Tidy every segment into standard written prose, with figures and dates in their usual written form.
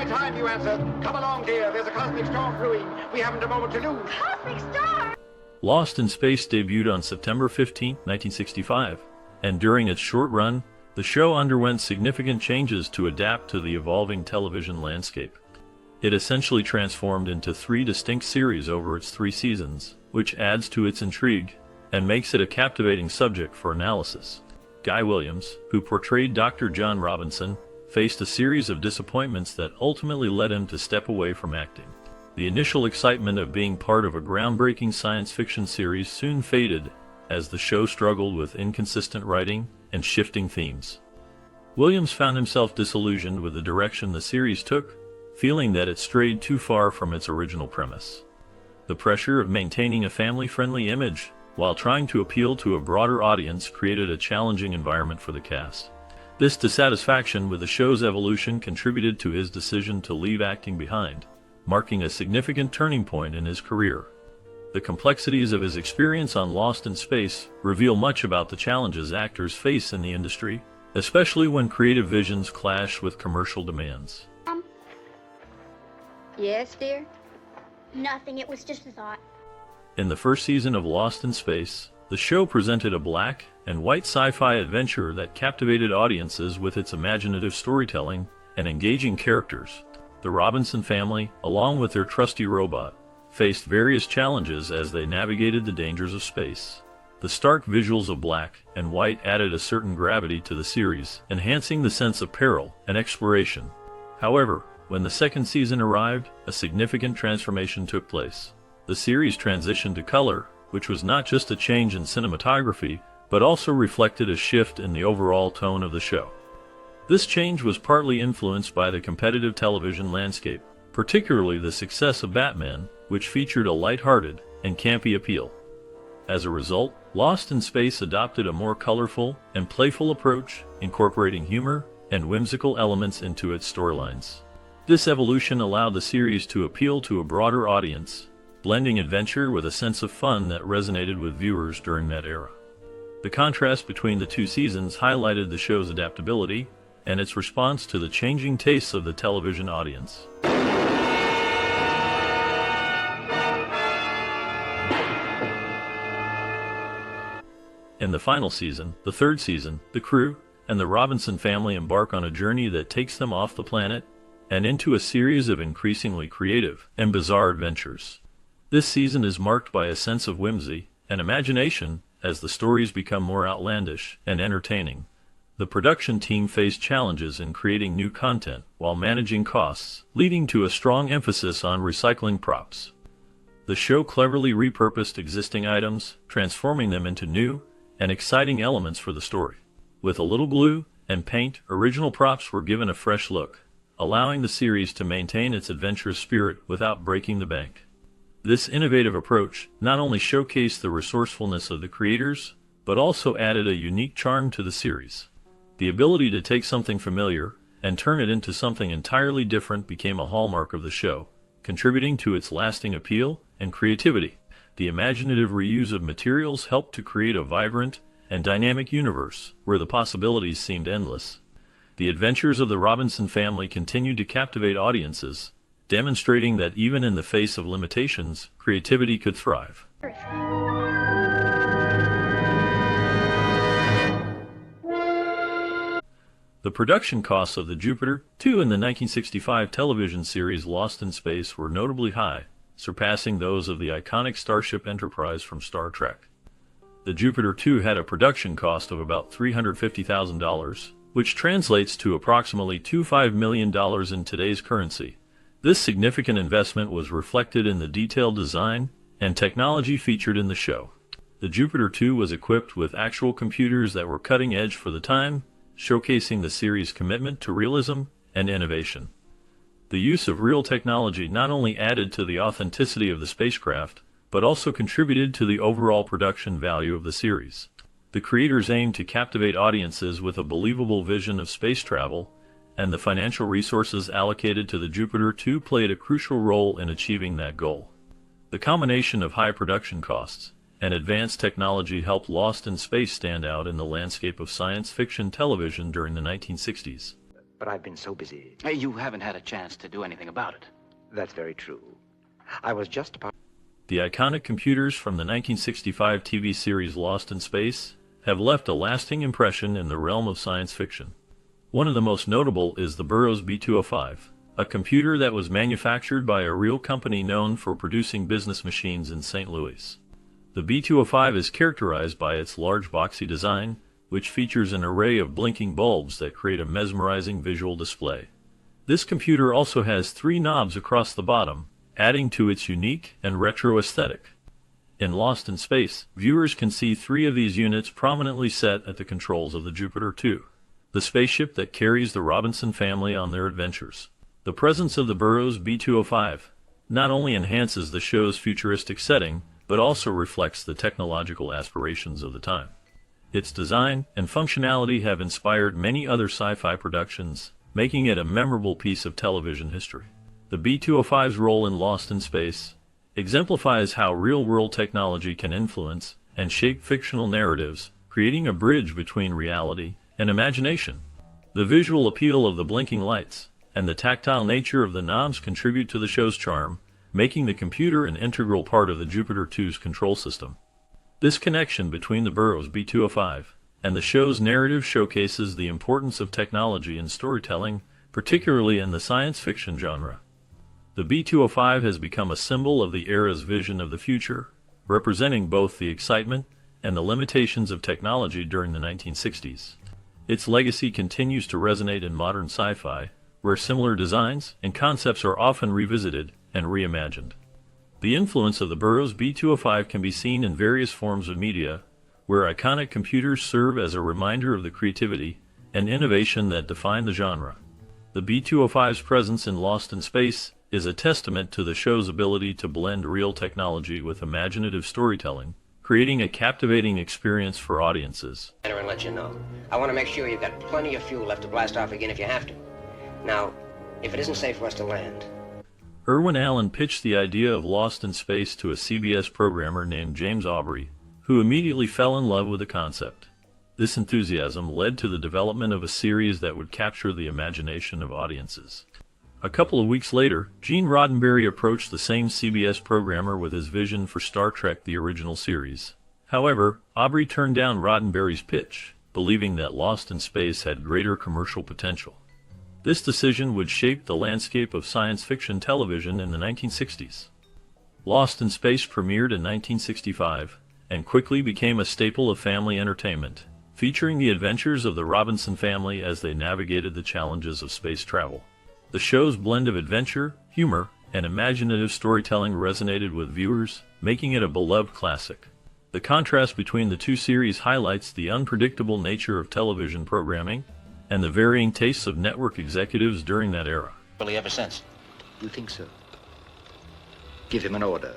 high time you answered. Come along, dear. There's a cosmic storm brewing. We haven't a moment to lose. Cosmic star! Lost in Space debuted on September 15, 1965, and during its short run, the show underwent significant changes to adapt to the evolving television landscape. It essentially transformed into 3 distinct series over its 3 seasons, which adds to its intrigue and makes it a captivating subject for analysis. Guy Williams, who portrayed Dr. John Robinson, faced a series of disappointments that ultimately led him to step away from acting. The initial excitement of being part of a groundbreaking science fiction series soon faded as the show struggled with inconsistent writing and shifting themes. Williams found himself disillusioned with the direction the series took, feeling that it strayed too far from its original premise. The pressure of maintaining a family-friendly image while trying to appeal to a broader audience created a challenging environment for the cast. This dissatisfaction with the show's evolution contributed to his decision to leave acting behind, marking a significant turning point in his career. The complexities of his experience on Lost in Space reveal much about the challenges actors face in the industry, especially when creative visions clash with commercial demands. Yes, dear? Nothing, it was just a thought. In the first season of Lost in Space, the show presented a black and white sci-fi adventure that captivated audiences with its imaginative storytelling and engaging characters. The Robinson family, along with their trusty robot, faced various challenges as they navigated the dangers of space. The stark visuals of black and white added a certain gravity to the series, enhancing the sense of peril and exploration. However, when the second season arrived, a significant transformation took place. The series transitioned to color, which was not just a change in cinematography, but also reflected a shift in the overall tone of the show. This change was partly influenced by the competitive television landscape, particularly the success of Batman, which featured a lighthearted and campy appeal. As a result, Lost in Space adopted a more colorful and playful approach, incorporating humor and whimsical elements into its storylines. This evolution allowed the series to appeal to a broader audience, blending adventure with a sense of fun that resonated with viewers during that era. The contrast between the 2 seasons highlighted the show's adaptability and its response to the changing tastes of the television audience. In the final season, the 3rd season, the crew and the Robinson family embark on a journey that takes them off the planet and into a series of increasingly creative and bizarre adventures. This season is marked by a sense of whimsy and imagination as the stories become more outlandish and entertaining. The production team faced challenges in creating new content while managing costs, leading to a strong emphasis on recycling props. The show cleverly repurposed existing items, transforming them into new and exciting elements for the story. With a little glue and paint, original props were given a fresh look, allowing the series to maintain its adventurous spirit without breaking the bank. This innovative approach not only showcased the resourcefulness of the creators, but also added a unique charm to the series. The ability to take something familiar and turn it into something entirely different became a hallmark of the show, contributing to its lasting appeal and creativity. The imaginative reuse of materials helped to create a vibrant and dynamic universe where the possibilities seemed endless. The adventures of the Robinson family continued to captivate audiences, demonstrating that even in the face of limitations, creativity could thrive. The production costs of the Jupiter 2 in the 1965 television series Lost in Space were notably high, surpassing those of the iconic Starship Enterprise from Star Trek. The Jupiter 2 had a production cost of about $350,000, which translates to approximately $25 million in today's currency. This significant investment was reflected in the detailed design and technology featured in the show. The Jupiter 2 was equipped with actual computers that were cutting edge for the time, showcasing the series' commitment to realism and innovation. The use of real technology not only added to the authenticity of the spacecraft, but also contributed to the overall production value of the series. The creators aimed to captivate audiences with a believable vision of space travel, and the financial resources allocated to the Jupiter 2 played a crucial role in achieving that goal. The combination of high production costs and advanced technology helped Lost in Space stand out in the landscape of science fiction television during the 1960s. but I've been so busy. Hey, you haven't had a chance to do anything about it. That's very true. I was just about... The iconic computers from the 1965 TV series Lost in Space have left a lasting impression in the realm of science fiction. One of the most notable is the Burroughs B205, a computer that was manufactured by a real company known for producing business machines in St. Louis. The B205 is characterized by its large boxy design, which features an array of blinking bulbs that create a mesmerizing visual display. This computer also has 3 knobs across the bottom, adding to its unique and retro aesthetic. In Lost in Space, viewers can see 3 of these units prominently set at the controls of the Jupiter 2, the spaceship that carries the Robinson family on their adventures. The presence of the Burroughs B205 not only enhances the show's futuristic setting, but also reflects the technological aspirations of the time. Its design and functionality have inspired many other sci-fi productions, making it a memorable piece of television history. The B205's role in Lost in Space exemplifies how real-world technology can influence and shape fictional narratives, creating a bridge between reality and imagination. The visual appeal of the blinking lights and the tactile nature of the knobs contribute to the show's charm, making the computer an integral part of the Jupiter 2's control system. This connection between the Burroughs B205 and the show's narrative showcases the importance of technology in storytelling, particularly in the science fiction genre. The B205 has become a symbol of the era's vision of the future, representing both the excitement and the limitations of technology during the 1960s. Its legacy continues to resonate in modern sci-fi, where similar designs and concepts are often revisited and reimagined. The influence of the Burroughs B205 can be seen in various forms of media, where iconic computers serve as a reminder of the creativity and innovation that define the genre. The B205's presence in Lost in Space is a testament to the show's ability to blend real technology with imaginative storytelling, creating a captivating experience for audiences. And let you know. I want to make sure you've got plenty of fuel left to blast off again if you have to. Now, if it isn't safe for us to land. Irwin Allen pitched the idea of Lost in Space to a CBS programmer named James Aubrey, who immediately fell in love with the concept. This enthusiasm led to the development of a series that would capture the imagination of audiences. A couple of weeks later, Gene Roddenberry approached the same CBS programmer with his vision for Star Trek: The Original Series. However, Aubrey turned down Roddenberry's pitch, believing that Lost in Space had greater commercial potential. This decision would shape the landscape of science fiction television in the 1960s. Lost in Space premiered in 1965 and quickly became a staple of family entertainment, featuring the adventures of the Robinson family as they navigated the challenges of space travel. The show's blend of adventure, humor, and imaginative storytelling resonated with viewers, making it a beloved classic. The contrast between the two series highlights the unpredictable nature of television programming and the varying tastes of network executives during that era. Really ever since. You think so? Give him an order.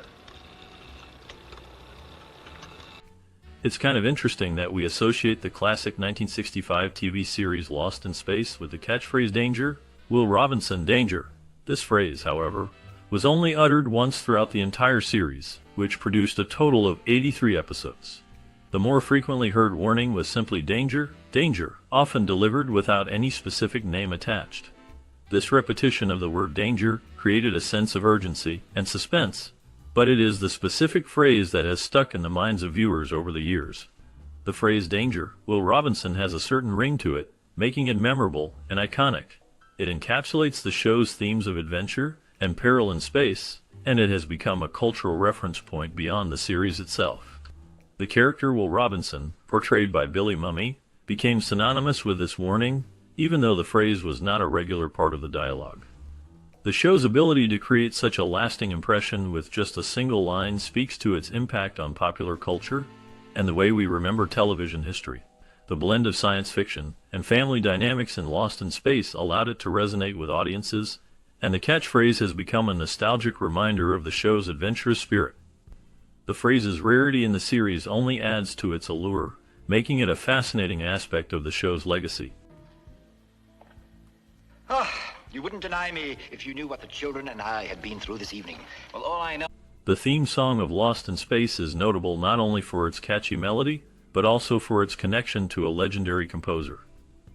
It's kind of interesting that we associate the classic 1965 TV series Lost in Space with the catchphrase "Danger, Will Robinson, danger." This phrase, however, was only uttered once throughout the entire series, which produced a total of 83 episodes. The more frequently heard warning was simply "Danger, danger," often delivered without any specific name attached. This repetition of the word danger created a sense of urgency and suspense, but it is the specific phrase that has stuck in the minds of viewers over the years. The phrase "Danger, Will Robinson" has a certain ring to it, making it memorable and iconic. It encapsulates the show's themes of adventure and peril in space, and it has become a cultural reference point beyond the series itself. The character Will Robinson, portrayed by Billy Mumy, became synonymous with this warning, even though the phrase was not a regular part of the dialogue. The show's ability to create such a lasting impression with just a single line speaks to its impact on popular culture and the way we remember television history. The blend of science fiction and family dynamics in Lost in Space allowed it to resonate with audiences, and the catchphrase has become a nostalgic reminder of the show's adventurous spirit. The phrase's rarity in the series only adds to its allure, making it a fascinating aspect of the show's legacy. You wouldn't deny me if you knew what the children and I had been through this evening. Well, all I know... The theme song of Lost in Space is notable not only for its catchy melody, but also for its connection to a legendary composer.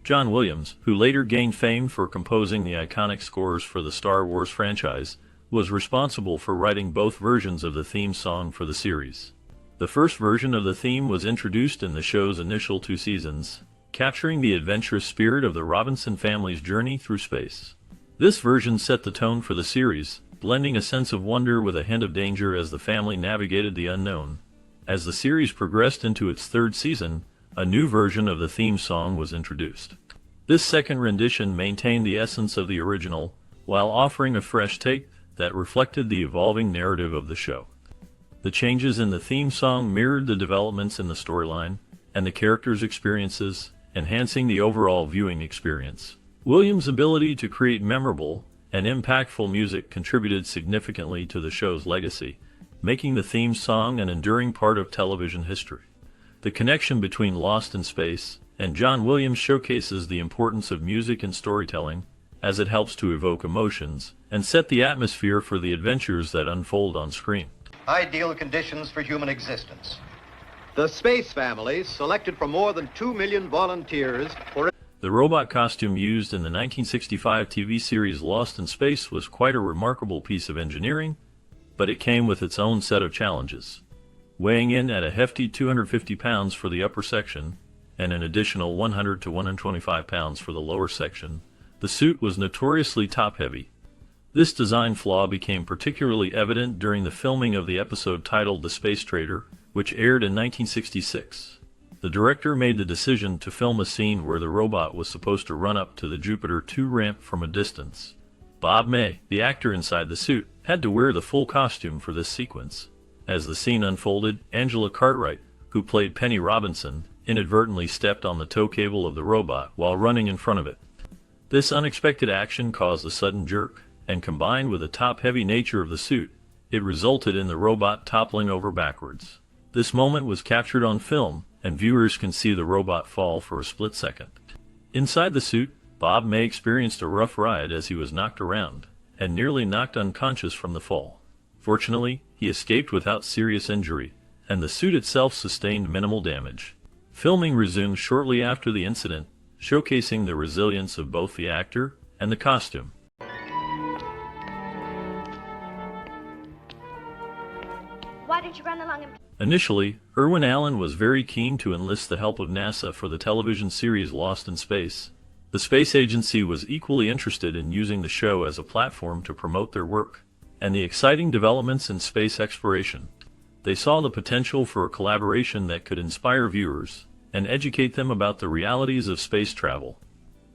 John Williams, who later gained fame for composing the iconic scores for the Star Wars franchise, was responsible for writing both versions of the theme song for the series. The first version of the theme was introduced in the show's initial 2 seasons, capturing the adventurous spirit of the Robinson family's journey through space. This version set the tone for the series, blending a sense of wonder with a hint of danger as the family navigated the unknown. As the series progressed into its 3rd season, a new version of the theme song was introduced. This second rendition maintained the essence of the original, while offering a fresh take that reflected the evolving narrative of the show. The changes in the theme song mirrored the developments in the storyline and the characters' experiences, enhancing the overall viewing experience. Williams' ability to create memorable and impactful music contributed significantly to the show's legacy, making the theme song an enduring part of television history. The connection between Lost in Space and John Williams showcases the importance of music in storytelling, as it helps to evoke emotions and set the atmosphere for the adventures that unfold on screen. Ideal conditions for human existence. The Space Family, selected from more than 2 million volunteers for... The robot costume used in the 1965 TV series Lost in Space was quite a remarkable piece of engineering, but it came with its own set of challenges. Weighing in at a hefty 250 pounds for the upper section, and an additional 100 to 125 pounds for the lower section, the suit was notoriously top-heavy. This design flaw became particularly evident during the filming of the episode titled The Space Trader, which aired in 1966. The director made the decision to film a scene where the robot was supposed to run up to the Jupiter 2 ramp from a distance. Bob May, the actor inside the suit, had to wear the full costume for this sequence. As the scene unfolded, Angela Cartwright, who played Penny Robinson, inadvertently stepped on the tow cable of the robot while running in front of it. This unexpected action caused a sudden jerk, and combined with the top-heavy nature of the suit, it resulted in the robot toppling over backwards. This moment was captured on film, and viewers can see the robot fall for a split second. Inside the suit, Bob May experienced a rough ride as he was knocked around, and nearly knocked unconscious from the fall. Fortunately, he escaped without serious injury, and the suit itself sustained minimal damage. Filming resumed shortly after the incident, showcasing the resilience of both the actor and the costume. Why don't you run along and... Initially, Irwin Allen was very keen to enlist the help of NASA for the television series Lost in Space. The space agency was equally interested in using the show as a platform to promote their work and the exciting developments in space exploration. They saw the potential for a collaboration that could inspire viewers and educate them about the realities of space travel.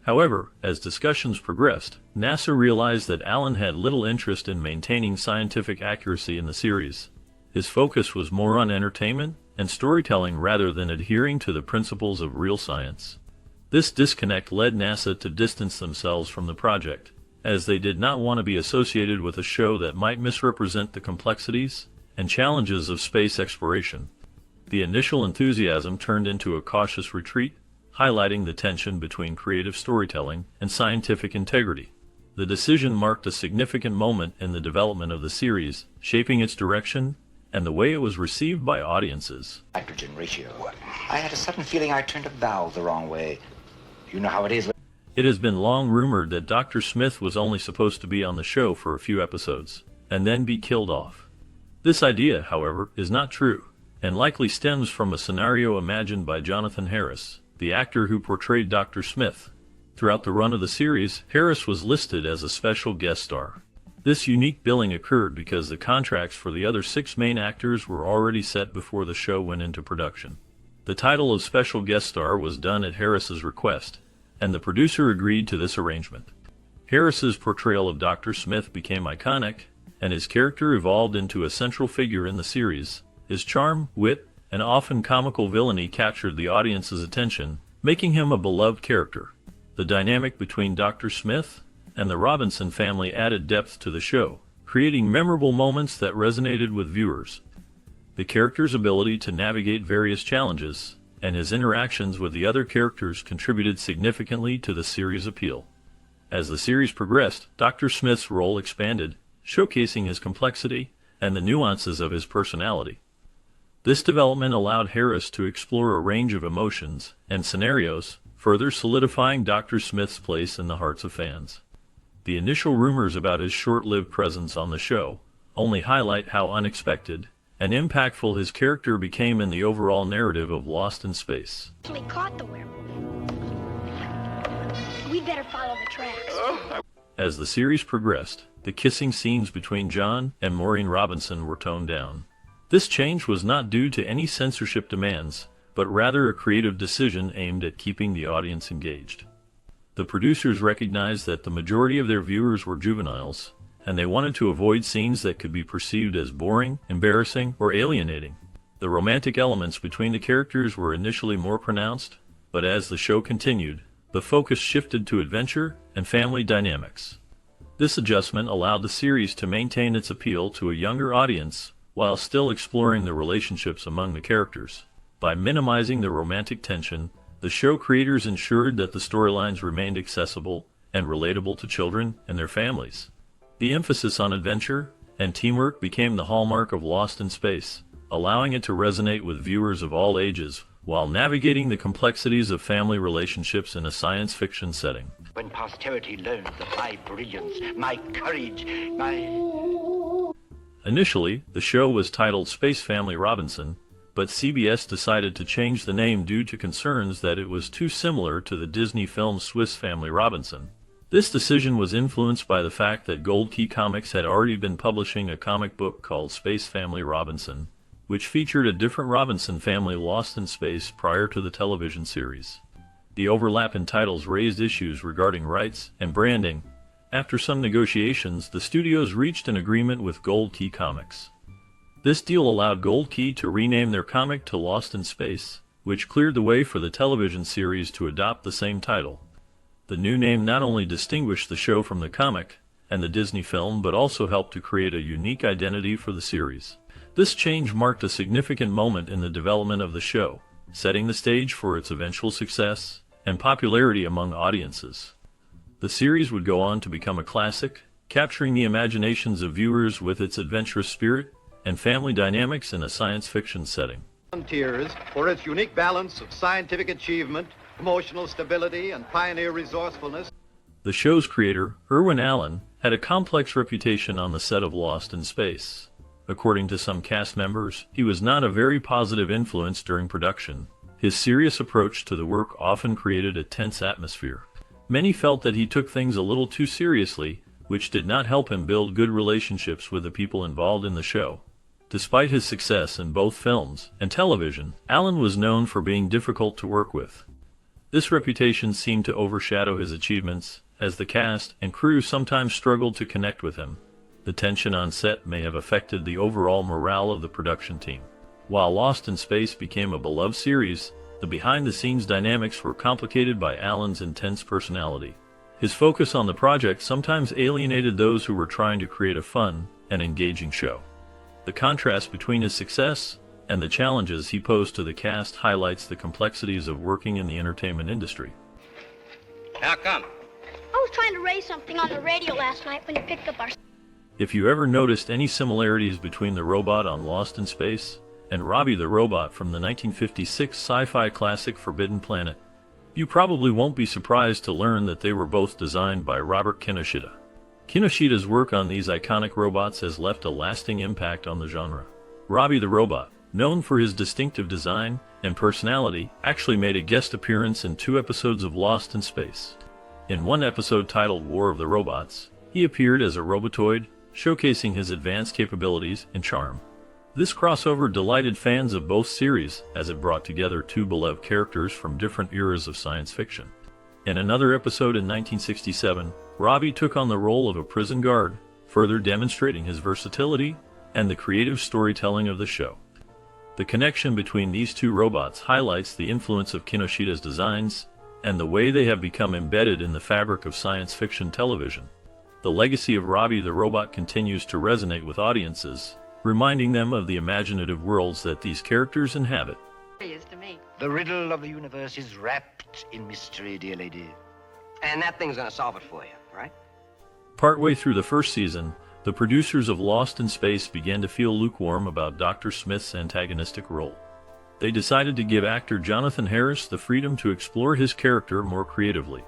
However, as discussions progressed, NASA realized that Allen had little interest in maintaining scientific accuracy in the series. His focus was more on entertainment and storytelling rather than adhering to the principles of real science. This disconnect led NASA to distance themselves from the project, as they did not want to be associated with a show that might misrepresent the complexities and challenges of space exploration. The initial enthusiasm turned into a cautious retreat, highlighting the tension between creative storytelling and scientific integrity. The decision marked a significant moment in the development of the series, shaping its direction and the way it was received by audiences. Nitrogen ratio. I had a sudden feeling I turned a valve the wrong way. You know how it is. It has been long rumored that Dr. Smith was only supposed to be on the show for a few episodes, and then be killed off. This idea, however, is not true, and likely stems from a scenario imagined by Jonathan Harris, the actor who portrayed Dr. Smith. Throughout the run of the series, Harris was listed as a special guest star. This unique billing occurred because the contracts for the other 6 main actors were already set before the show went into production. The title of special guest star was done at Harris's request, and the producer agreed to this arrangement. Harris's portrayal of Dr. Smith became iconic, and his character evolved into a central figure in the series. His charm, wit, and often comical villainy captured the audience's attention, making him a beloved character. The dynamic between Dr. Smith and the Robinson family added depth to the show, creating memorable moments that resonated with viewers. The character's ability to navigate various challenges and his interactions with the other characters contributed significantly to the series' appeal. As the series progressed, Dr. Smith's role expanded, showcasing his complexity and the nuances of his personality. This development allowed Harris to explore a range of emotions and scenarios, further solidifying Dr. Smith's place in the hearts of fans. The initial rumors about his short-lived presence on the show only highlight how unexpected and impactful his character became in the overall narrative of Lost in Space. We caught the werewolf. We'd better follow the tracks. As the series progressed, the kissing scenes between John and Maureen Robinson were toned down. This change was not due to any censorship demands, but rather a creative decision aimed at keeping the audience engaged. The producers recognized that the majority of their viewers were juveniles, and they wanted to avoid scenes that could be perceived as boring, embarrassing, or alienating. The romantic elements between the characters were initially more pronounced, but as the show continued, the focus shifted to adventure and family dynamics. This adjustment allowed the series to maintain its appeal to a younger audience while still exploring the relationships among the characters. By minimizing the romantic tension, the show creators ensured that the storylines remained accessible and relatable to children and their families. The emphasis on adventure and teamwork became the hallmark of Lost in Space, allowing it to resonate with viewers of all ages while navigating the complexities of family relationships in a science fiction setting. When posterity learns of my brilliance, my courage, my... Initially, the show was titled Space Family Robinson, but CBS decided to change the name due to concerns that it was too similar to the Disney film Swiss Family Robinson. This decision was influenced by the fact that Gold Key Comics had already been publishing a comic book called Space Family Robinson, which featured a different Robinson family lost in space prior to the television series. The overlap in titles raised issues regarding rights and branding. After some negotiations, the studios reached an agreement with Gold Key Comics. This deal allowed Gold Key to rename their comic to Lost in Space, which cleared the way for the television series to adopt the same title. The new name not only distinguished the show from the comic and the Disney film, but also helped to create a unique identity for the series. This change marked a significant moment in the development of the show, setting the stage for its eventual success and popularity among audiences. The series would go on to become a classic, capturing the imaginations of viewers with its adventurous spirit and family dynamics in a science fiction setting. Frontiers for its unique balance of scientific achievement, emotional stability, and pioneer resourcefulness. The show's creator, Irwin Allen, had a complex reputation on the set of Lost in Space. According to some cast members, he was not a very positive influence during production. His serious approach to the work often created a tense atmosphere. Many felt that he took things a little too seriously, which did not help him build good relationships with the people involved in the show. Despite his success in both films and television, Allen was known for being difficult to work with. This reputation seemed to overshadow his achievements, as the cast and crew sometimes struggled to connect with him. The tension on set may have affected the overall morale of the production team. While Lost in Space became a beloved series, the behind-the-scenes dynamics were complicated by Allen's intense personality. His focus on the project sometimes alienated those who were trying to create a fun and engaging show. The contrast between his success and the challenges he posed to the cast highlights the complexities of working in the entertainment industry. How come? I was trying to raise something on the radio last night when you picked up our... If you ever noticed any similarities between the robot on Lost in Space and Robbie the Robot from the 1956 sci-fi classic Forbidden Planet, you probably won't be surprised to learn that they were both designed by Robert Kinoshita. Kinoshita's work on these iconic robots has left a lasting impact on the genre. Robbie the Robot, known for his distinctive design and personality, actually made a guest appearance in 2 episodes of Lost in Space. In one episode titled War of the Robots, he appeared as a robotoid, showcasing his advanced capabilities and charm. This crossover delighted fans of both series, as it brought together 2 beloved characters from different eras of science fiction. In another episode in 1967, Robbie took on the role of a prison guard, further demonstrating his versatility and the creative storytelling of the show. The connection between these 2 robots highlights the influence of Kinoshita's designs and the way they have become embedded in the fabric of science fiction television. The legacy of Robbie the Robot continues to resonate with audiences, reminding them of the imaginative worlds that these characters inhabit. The riddle of the universe is wrapped in mystery, dear lady. And that thing's gonna solve it for you, right? Partway through the first season, the producers of Lost in Space began to feel lukewarm about Dr. Smith's antagonistic role. they decided to give actor Jonathan Harris the freedom to explore his character more creatively.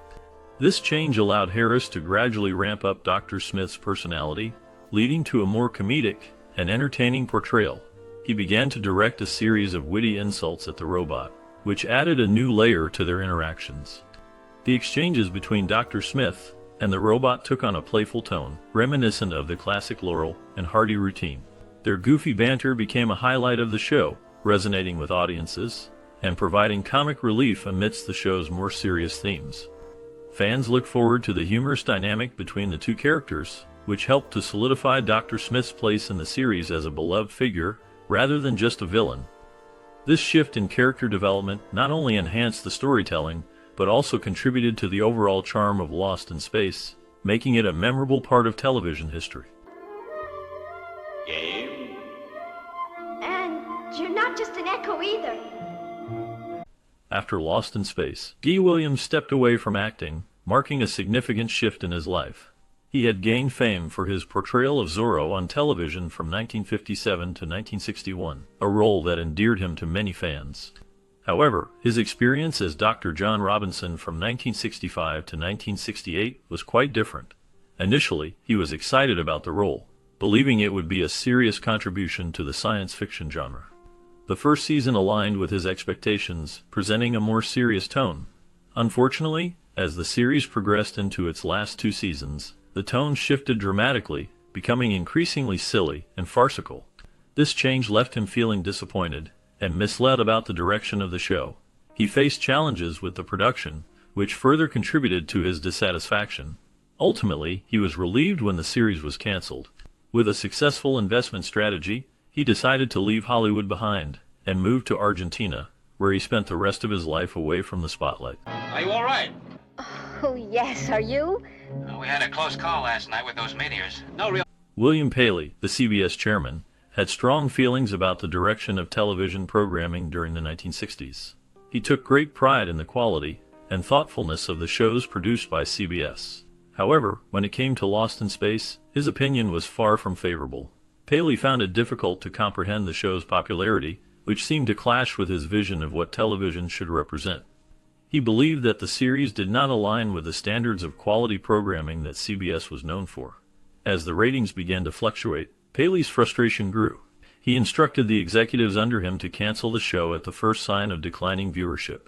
This change allowed Harris to gradually ramp up Dr. Smith's personality, leading to a more comedic and entertaining portrayal. He began to direct a series of witty insults at the robot, which added a new layer to their interactions. The exchanges between Dr. Smith and the robot took on a playful tone, reminiscent of the classic Laurel and Hardy routine. Their goofy banter became a highlight of the show, resonating with audiences and providing comic relief amidst the show's more serious themes. Fans look forward to the humorous dynamic between the two characters, which helped to solidify Dr. Smith's place in the series as a beloved figure rather than just a villain. This shift in character development not only enhanced the storytelling, but also contributed to the overall charm of Lost in Space, making it a memorable part of television history. Game. And you're not just an echo either. After Lost in Space, Guy Williams stepped away from acting, marking a significant shift in his life. He had gained fame for his portrayal of Zorro on television from 1957 to 1961, a role that endeared him to many fans. However, his experience as Dr. John Robinson from 1965 to 1968 was quite different. Initially, he was excited about the role, believing it would be a serious contribution to the science fiction genre. The first season aligned with his expectations, presenting a more serious tone. Unfortunately, as the series progressed into its last 2 seasons, the tone shifted dramatically, becoming increasingly silly and farcical. This change left him feeling disappointed and misled about the direction of the show. He faced challenges with the production, which further contributed to his dissatisfaction. Ultimately, he was relieved when the series was canceled. With a successful investment strategy, he decided to leave Hollywood behind and move to Argentina, where he spent the rest of his life away from the spotlight. Are you all right? Oh, yes. Are you? We had a close call last night with those meteors. No real... William Paley, the CBS chairman, had strong feelings about the direction of television programming during the 1960s. He took great pride in the quality and thoughtfulness of the shows produced by CBS. However, when it came to Lost in Space, his opinion was far from favorable. Paley found it difficult to comprehend the show's popularity, which seemed to clash with his vision of what television should represent. He believed that the series did not align with the standards of quality programming that CBS was known for. As the ratings began to fluctuate, Paley's frustration grew. He instructed the executives under him to cancel the show at the first sign of declining viewership.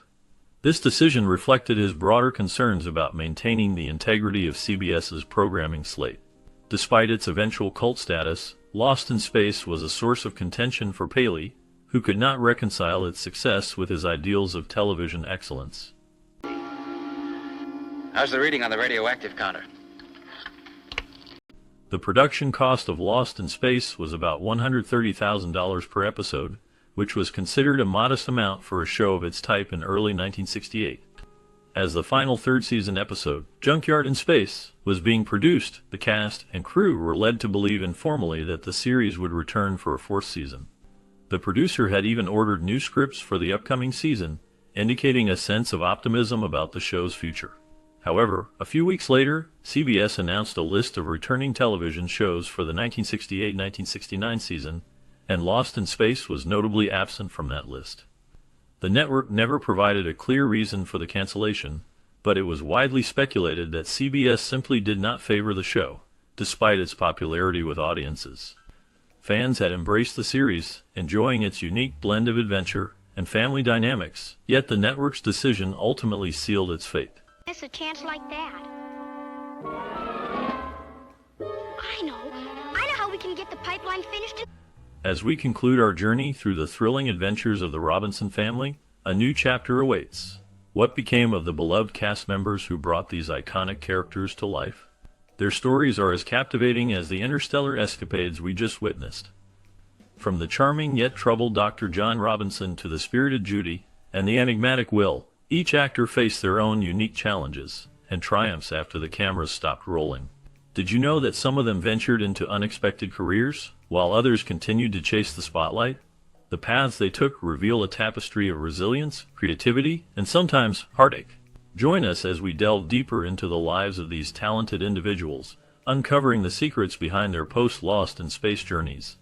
This decision reflected his broader concerns about maintaining the integrity of CBS's programming slate. Despite its eventual cult status, Lost in Space was a source of contention for Paley, who could not reconcile its success with his ideals of television excellence. How's the reading on the radioactive counter? The production cost of Lost in Space was about $130,000 per episode, which was considered a modest amount for a show of its type in early 1968. As the final third season episode, Junkyard in Space, was being produced, the cast and crew were led to believe informally that the series would return for a 4th season. The producer had even ordered new scripts for the upcoming season, indicating a sense of optimism about the show's future. However, a few weeks later, CBS announced a list of returning television shows for the 1968-1969 season, and Lost in Space was notably absent from that list. The network never provided a clear reason for the cancellation, but it was widely speculated that CBS simply did not favor the show, despite its popularity with audiences. Fans had embraced the series, enjoying its unique blend of adventure and family dynamics, yet the network's decision ultimately sealed its fate. It's a chance like that. I know how we can get the pipeline finished. As we conclude our journey through the thrilling adventures of the Robinson family, a new chapter awaits. What became of the beloved cast members who brought these iconic characters to life? Their stories are as captivating as the interstellar escapades we just witnessed. From the charming yet troubled Dr. John Robinson to the spirited Judy and the enigmatic Will, each actor faced their own unique challenges and triumphs after the cameras stopped rolling. Did you know that some of them ventured into unexpected careers, while others continued to chase the spotlight? The paths they took reveal a tapestry of resilience, creativity, and sometimes heartache. Join us as we delve deeper into the lives of these talented individuals, uncovering the secrets behind their post-Lost in Space journeys.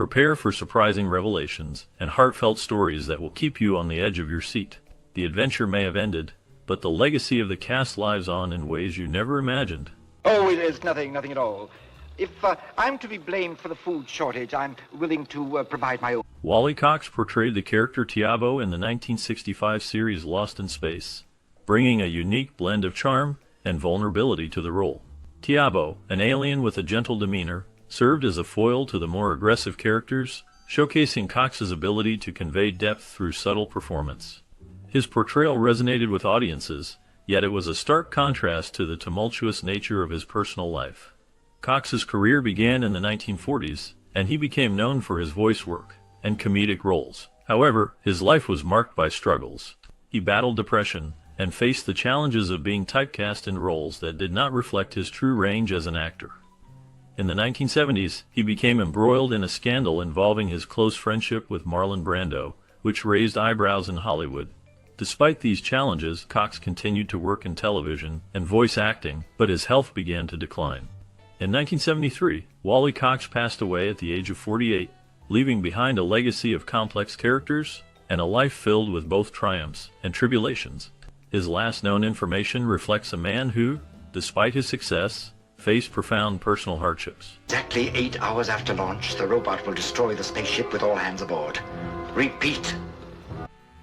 Prepare for surprising revelations and heartfelt stories that will keep you on the edge of your seat. The adventure may have ended, but the legacy of the cast lives on in ways you never imagined. Oh, it's nothing at all. If I'm to be blamed for the food shortage, I'm willing to provide my own. Wally Cox portrayed the character Tiabo in the 1965 series Lost in Space, bringing a unique blend of charm and vulnerability to the role. Tiabo, an alien with a gentle demeanor, served as a foil to the more aggressive characters, showcasing Cox's ability to convey depth through subtle performance. His portrayal resonated with audiences, yet it was a stark contrast to the tumultuous nature of his personal life. Cox's career began in the 1940s, and he became known for his voice work and comedic roles. However, his life was marked by struggles. He battled depression and faced the challenges of being typecast in roles that did not reflect his true range as an actor. In the 1970s, he became embroiled in a scandal involving his close friendship with Marlon Brando, which raised eyebrows in Hollywood. Despite these challenges, Cox continued to work in television and voice acting, but his health began to decline. In 1973, Wally Cox passed away at the age of 48, leaving behind a legacy of complex characters and a life filled with both triumphs and tribulations. His last known information reflects a man who, despite his success, faced profound personal hardships. Exactly 8 hours after launch, the robot will destroy the spaceship with all hands aboard. Repeat.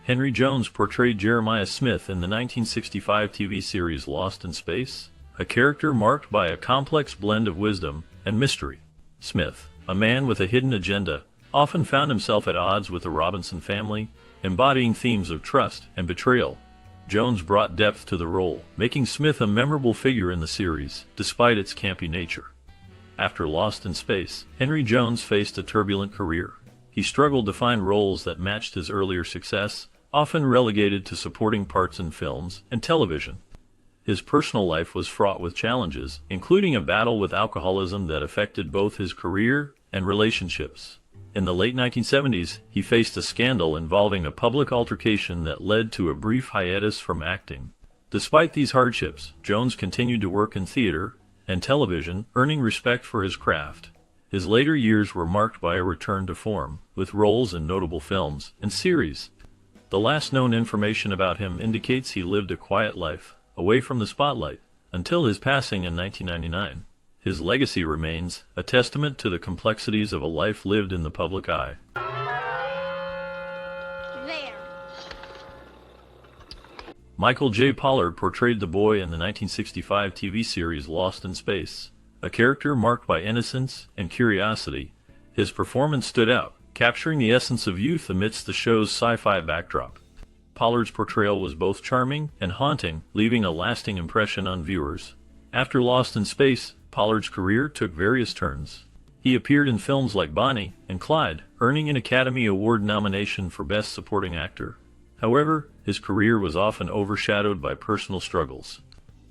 Henry Jones portrayed Jeremiah Smith in the 1965 TV series Lost in Space, a character marked by a complex blend of wisdom and mystery. Smith, a man with a hidden agenda, often found himself at odds with the Robinson family, embodying themes of trust and betrayal. Jones brought depth to the role, making Smith a memorable figure in the series, despite its campy nature. After Lost in Space, Henry Jones faced a turbulent career. He struggled to find roles that matched his earlier success, often relegated to supporting parts in films and television. His personal life was fraught with challenges, including a battle with alcoholism that affected both his career and relationships. In the late 1970s, he faced a scandal involving a public altercation that led to a brief hiatus from acting. Despite these hardships, Jones continued to work in theater and television, earning respect for his craft. His later years were marked by a return to form, with roles in notable films and series. The last known information about him indicates he lived a quiet life, away from the spotlight, until his passing in 1999. His legacy remains a testament to the complexities of a life lived in the public eye. There. Michael J. Pollard portrayed the boy in the 1965 TV series Lost in Space, a character marked by innocence and curiosity. His performance stood out, capturing the essence of youth amidst the show's sci-fi backdrop. Pollard's portrayal was both charming and haunting, leaving a lasting impression on viewers. After Lost in Space, Pollard's career took various turns. He appeared in films like Bonnie and Clyde, earning an Academy Award nomination for Best Supporting Actor. However, his career was often overshadowed by personal struggles.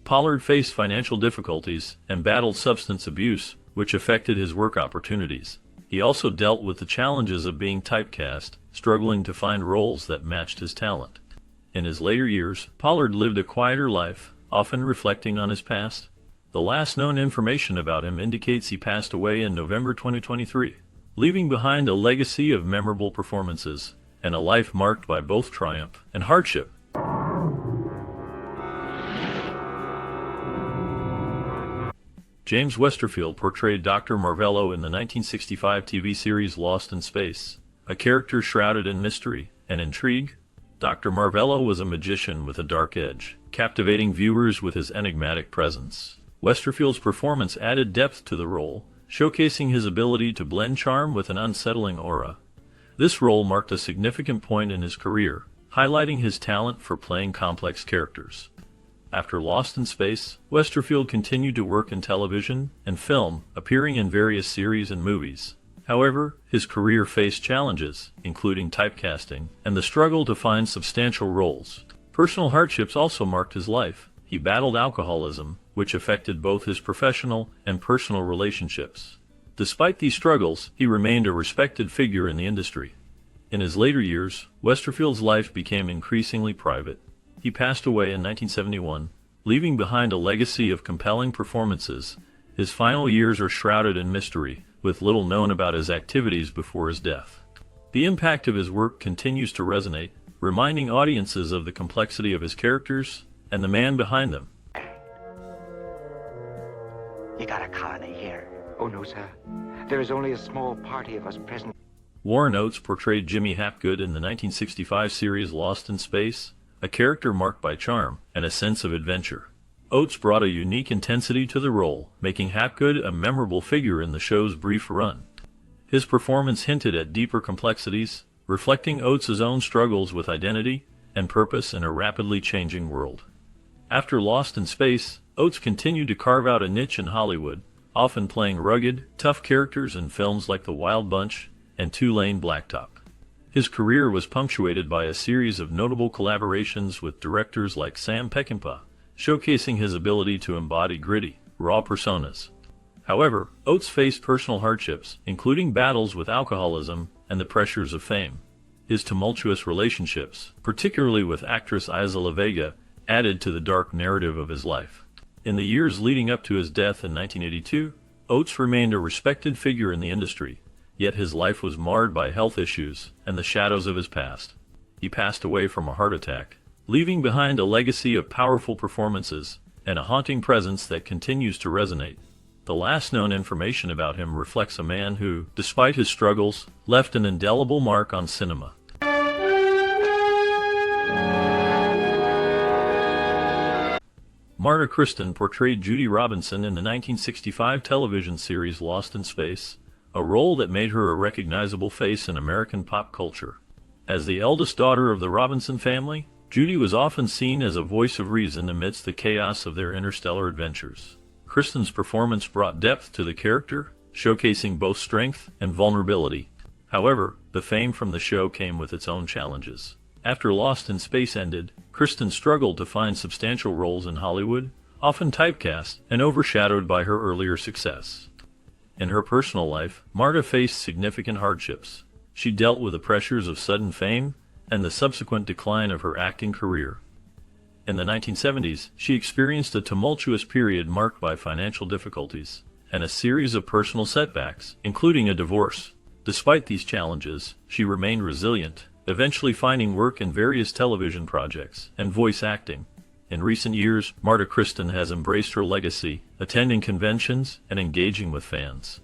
Pollard faced financial difficulties and battled substance abuse, which affected his work opportunities. He also dealt with the challenges of being typecast, struggling to find roles that matched his talent. In his later years, Pollard lived a quieter life, often reflecting on his past. The last known information about him indicates he passed away in November 2023, leaving behind a legacy of memorable performances and a life marked by both triumph and hardship. James Westerfield portrayed Dr. Marvello in the 1965 TV series Lost in Space, a character shrouded in mystery and intrigue. Dr. Marvello was a magician with a dark edge, captivating viewers with his enigmatic presence. Westerfield's performance added depth to the role, showcasing his ability to blend charm with an unsettling aura. This role marked a significant point in his career, highlighting his talent for playing complex characters. After Lost in Space, Westerfield continued to work in television and film, appearing in various series and movies. However, his career faced challenges, including typecasting and the struggle to find substantial roles. Personal hardships also marked his life. He battled alcoholism, which affected both his professional and personal relationships. Despite these struggles, he remained a respected figure in the industry. In his later years, Westerfield's life became increasingly private. He passed away in 1971, leaving behind a legacy of compelling performances. His final years are shrouded in mystery, with little known about his activities before his death. The impact of his work continues to resonate, reminding audiences of the complexity of his characters and the man behind them. You got a colony here? Oh, no, sir. There is only a small party of us present. Warren Oates portrayed Jimmy Hapgood in the 1965 series Lost in Space, a character marked by charm and a sense of adventure. Oates brought a unique intensity to the role, making Hapgood a memorable figure in the show's brief run. His performance hinted at deeper complexities, reflecting Oates' own struggles with identity and purpose in a rapidly changing world. After Lost in Space, Oates continued to carve out a niche in Hollywood, often playing rugged, tough characters in films like The Wild Bunch and Two-Lane Blacktop. His career was punctuated by a series of notable collaborations with directors like Sam Peckinpah, showcasing his ability to embody gritty, raw personas. However, Oates faced personal hardships, including battles with alcoholism and the pressures of fame. His tumultuous relationships, particularly with actress Isla Vega, added to the dark narrative of his life. In the years leading up to his death in 1982, Oates remained a respected figure in the industry, yet his life was marred by health issues and the shadows of his past. He passed away from a heart attack, leaving behind a legacy of powerful performances and a haunting presence that continues to resonate. The last known information about him reflects a man who, despite his struggles, left an indelible mark on cinema. Marta Kristen portrayed Judy Robinson in the 1965 television series Lost in Space, a role that made her a recognizable face in American pop culture. As the eldest daughter of the Robinson family, Judy was often seen as a voice of reason amidst the chaos of their interstellar adventures. Kristen's performance brought depth to the character, showcasing both strength and vulnerability. However, the fame from the show came with its own challenges. After Lost in Space ended, Kristen struggled to find substantial roles in Hollywood, often typecast and overshadowed by her earlier success. In her personal life, Marta faced significant hardships. She dealt with the pressures of sudden fame and the subsequent decline of her acting career. In the 1970s, she experienced a tumultuous period marked by financial difficulties and a series of personal setbacks, including a divorce. Despite these challenges, she remained resilient, eventually finding work in various television projects and voice acting. In recent years, Marta Kristen has embraced her legacy, attending conventions and engaging with fans.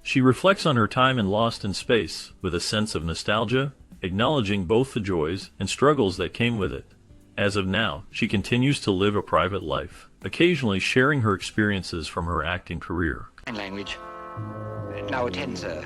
She reflects on her time in Lost in Space with a sense of nostalgia, acknowledging both the joys and struggles that came with it. As of now, she continues to live a private life, occasionally sharing her experiences from her acting career. Language. Now attend, sir.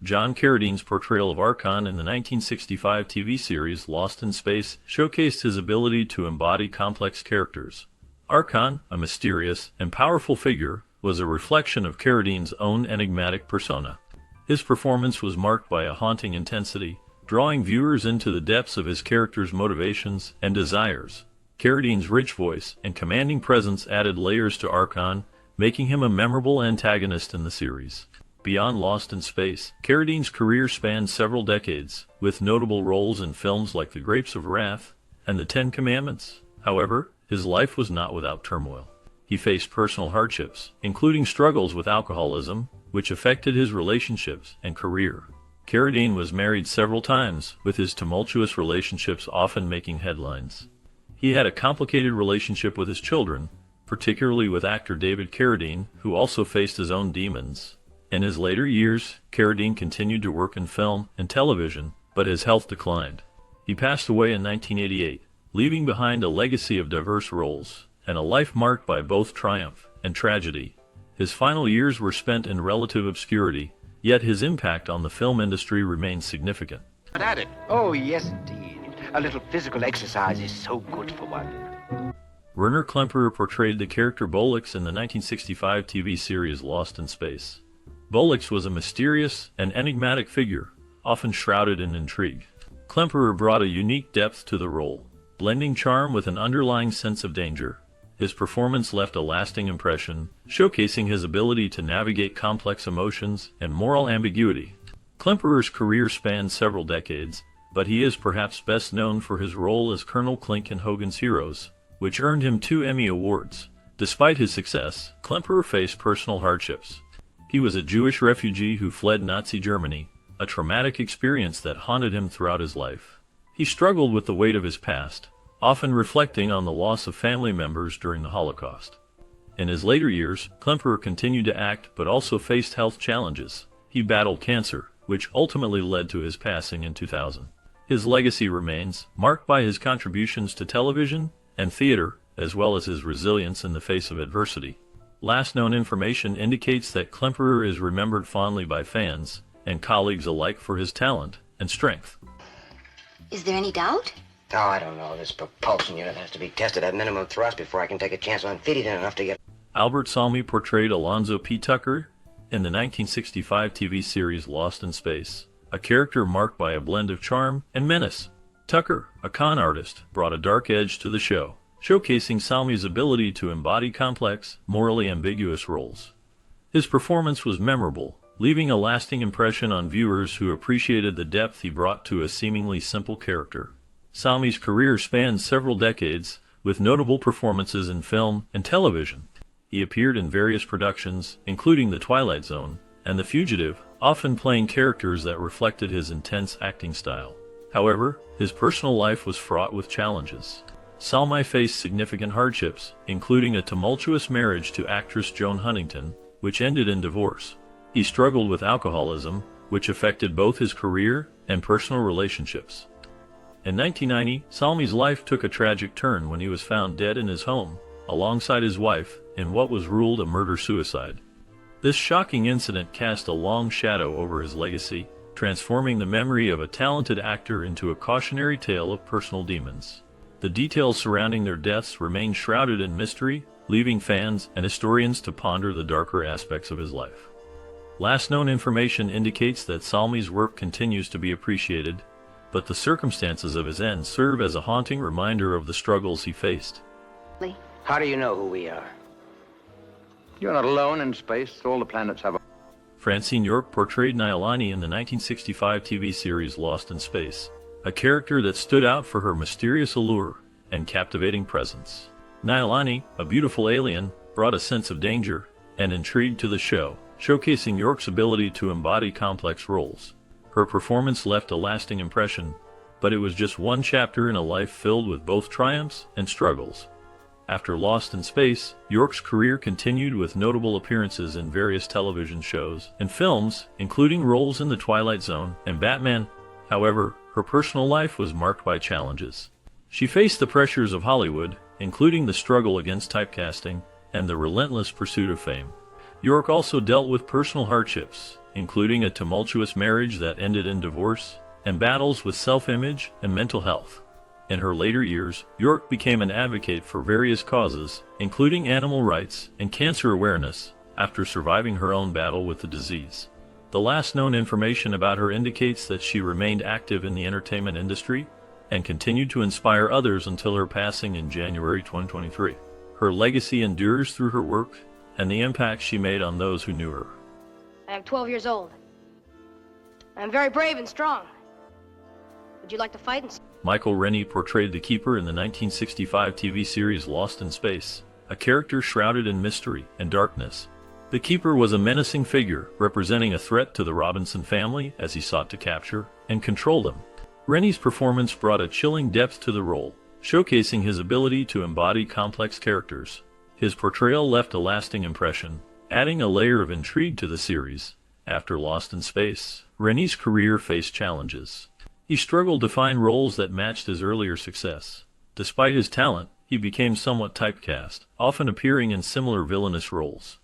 John Carradine's portrayal of Archon in the 1965 TV series Lost in Space showcased his ability to embody complex characters. Archon, a mysterious and powerful figure, was a reflection of Carradine's own enigmatic persona. His performance was marked by a haunting intensity, drawing viewers into the depths of his character's motivations and desires. Carradine's rich voice and commanding presence added layers to Archon, making him a memorable antagonist in the series. Beyond Lost in Space, Carradine's career spanned several decades, with notable roles in films like The Grapes of Wrath and The Ten Commandments. However, his life was not without turmoil. He faced personal hardships, including struggles with alcoholism, which affected his relationships and career. Carradine was married several times, with his tumultuous relationships often making headlines. He had a complicated relationship with his children, particularly with actor David Carradine, who also faced his own demons. In his later years, Carradine continued to work in film and television, but his health declined. He passed away in 1988, leaving behind a legacy of diverse roles and a life marked by both triumph and tragedy. His final years were spent in relative obscurity, yet his impact on the film industry remains significant. But at it. Oh, yes, indeed. A little physical exercise is so good for one. Werner Klemperer portrayed the character Bollix in the 1965 TV series Lost in Space. Bollix was a mysterious and enigmatic figure, often shrouded in intrigue. Klemperer brought a unique depth to the role, blending charm with an underlying sense of danger. His performance left a lasting impression, showcasing his ability to navigate complex emotions and moral ambiguity. Klemperer's career spanned several decades, but he is perhaps best known for his role as Colonel Klink in Hogan's Heroes, which earned him 2 Emmy Awards. Despite his success, Klemperer faced personal hardships. He was a Jewish refugee who fled Nazi Germany, a traumatic experience that haunted him throughout his life. He struggled with the weight of his past, often reflecting on the loss of family members during the Holocaust. In his later years, Klemperer continued to act but also faced health challenges. He battled cancer, which ultimately led to his passing in 2000. His legacy remains, marked by his contributions to television and theater, as well as his resilience in the face of adversity. Last known information indicates that Klemperer is remembered fondly by fans and colleagues alike for his talent and strength. Is there any doubt? Oh, I don't know. This propulsion unit has to be tested at minimum thrust before I can take a chance on feeding it enough to get... Albert Salmi portrayed Alonzo P. Tucker in the 1965 TV series Lost in Space, a character marked by a blend of charm and menace. Tucker, a con artist, brought a dark edge to the show, showcasing Salmi's ability to embody complex, morally ambiguous roles. His performance was memorable, leaving a lasting impression on viewers who appreciated the depth he brought to a seemingly simple character. Salmi's career spanned several decades, with notable performances in film and television. He appeared in various productions, including The Twilight Zone and The Fugitive, often playing characters that reflected his intense acting style. However, his personal life was fraught with challenges. Salmi faced significant hardships, including a tumultuous marriage to actress Joan Huntington, which ended in divorce. He struggled with alcoholism, which affected both his career and personal relationships. In 1990, Salmi's life took a tragic turn when he was found dead in his home, alongside his wife, in what was ruled a murder-suicide. This shocking incident cast a long shadow over his legacy, transforming the memory of a talented actor into a cautionary tale of personal demons. The details surrounding their deaths remain shrouded in mystery, leaving fans and historians to ponder the darker aspects of his life. Last known information indicates that Salmi's work continues to be appreciated, but the circumstances of his end serve as a haunting reminder of the struggles he faced. How do you know who we are? You're not alone in space. All the planets have... Francine York portrayed Nylani in the 1965 TV series Lost in Space, a character that stood out for her mysterious allure and captivating presence. Nylani, a beautiful alien, brought a sense of danger and intrigue to the show, showcasing York's ability to embody complex roles. Her performance left a lasting impression, but it was just one chapter in a life filled with both triumphs and struggles. After Lost in Space, York's career continued with notable appearances in various television shows and films, including roles in The Twilight Zone and Batman. However, her personal life was marked by challenges. She faced the pressures of Hollywood, including the struggle against typecasting and the relentless pursuit of fame. York also dealt with personal hardships, including a tumultuous marriage that ended in divorce, and battles with self-image and mental health. In her later years, York became an advocate for various causes, including animal rights and cancer awareness, after surviving her own battle with the disease. The last known information about her indicates that she remained active in the entertainment industry and continued to inspire others until her passing in January 2023. Her legacy endures through her work and the impact she made on those who knew her. I am 12 years old. I am very brave and strong. Would you like to fight and... Michael Rennie portrayed the Keeper in the 1965 TV series Lost in Space, a character shrouded in mystery and darkness. The Keeper was a menacing figure, representing a threat to the Robinson family as he sought to capture and control them. Rennie's performance brought a chilling depth to the role, showcasing his ability to embody complex characters. His portrayal left a lasting impression, adding a layer of intrigue to the series. After Lost in Space, Rennie's career faced challenges. He struggled to find roles that matched his earlier success. Despite his talent, he became somewhat typecast, often appearing in similar villainous roles.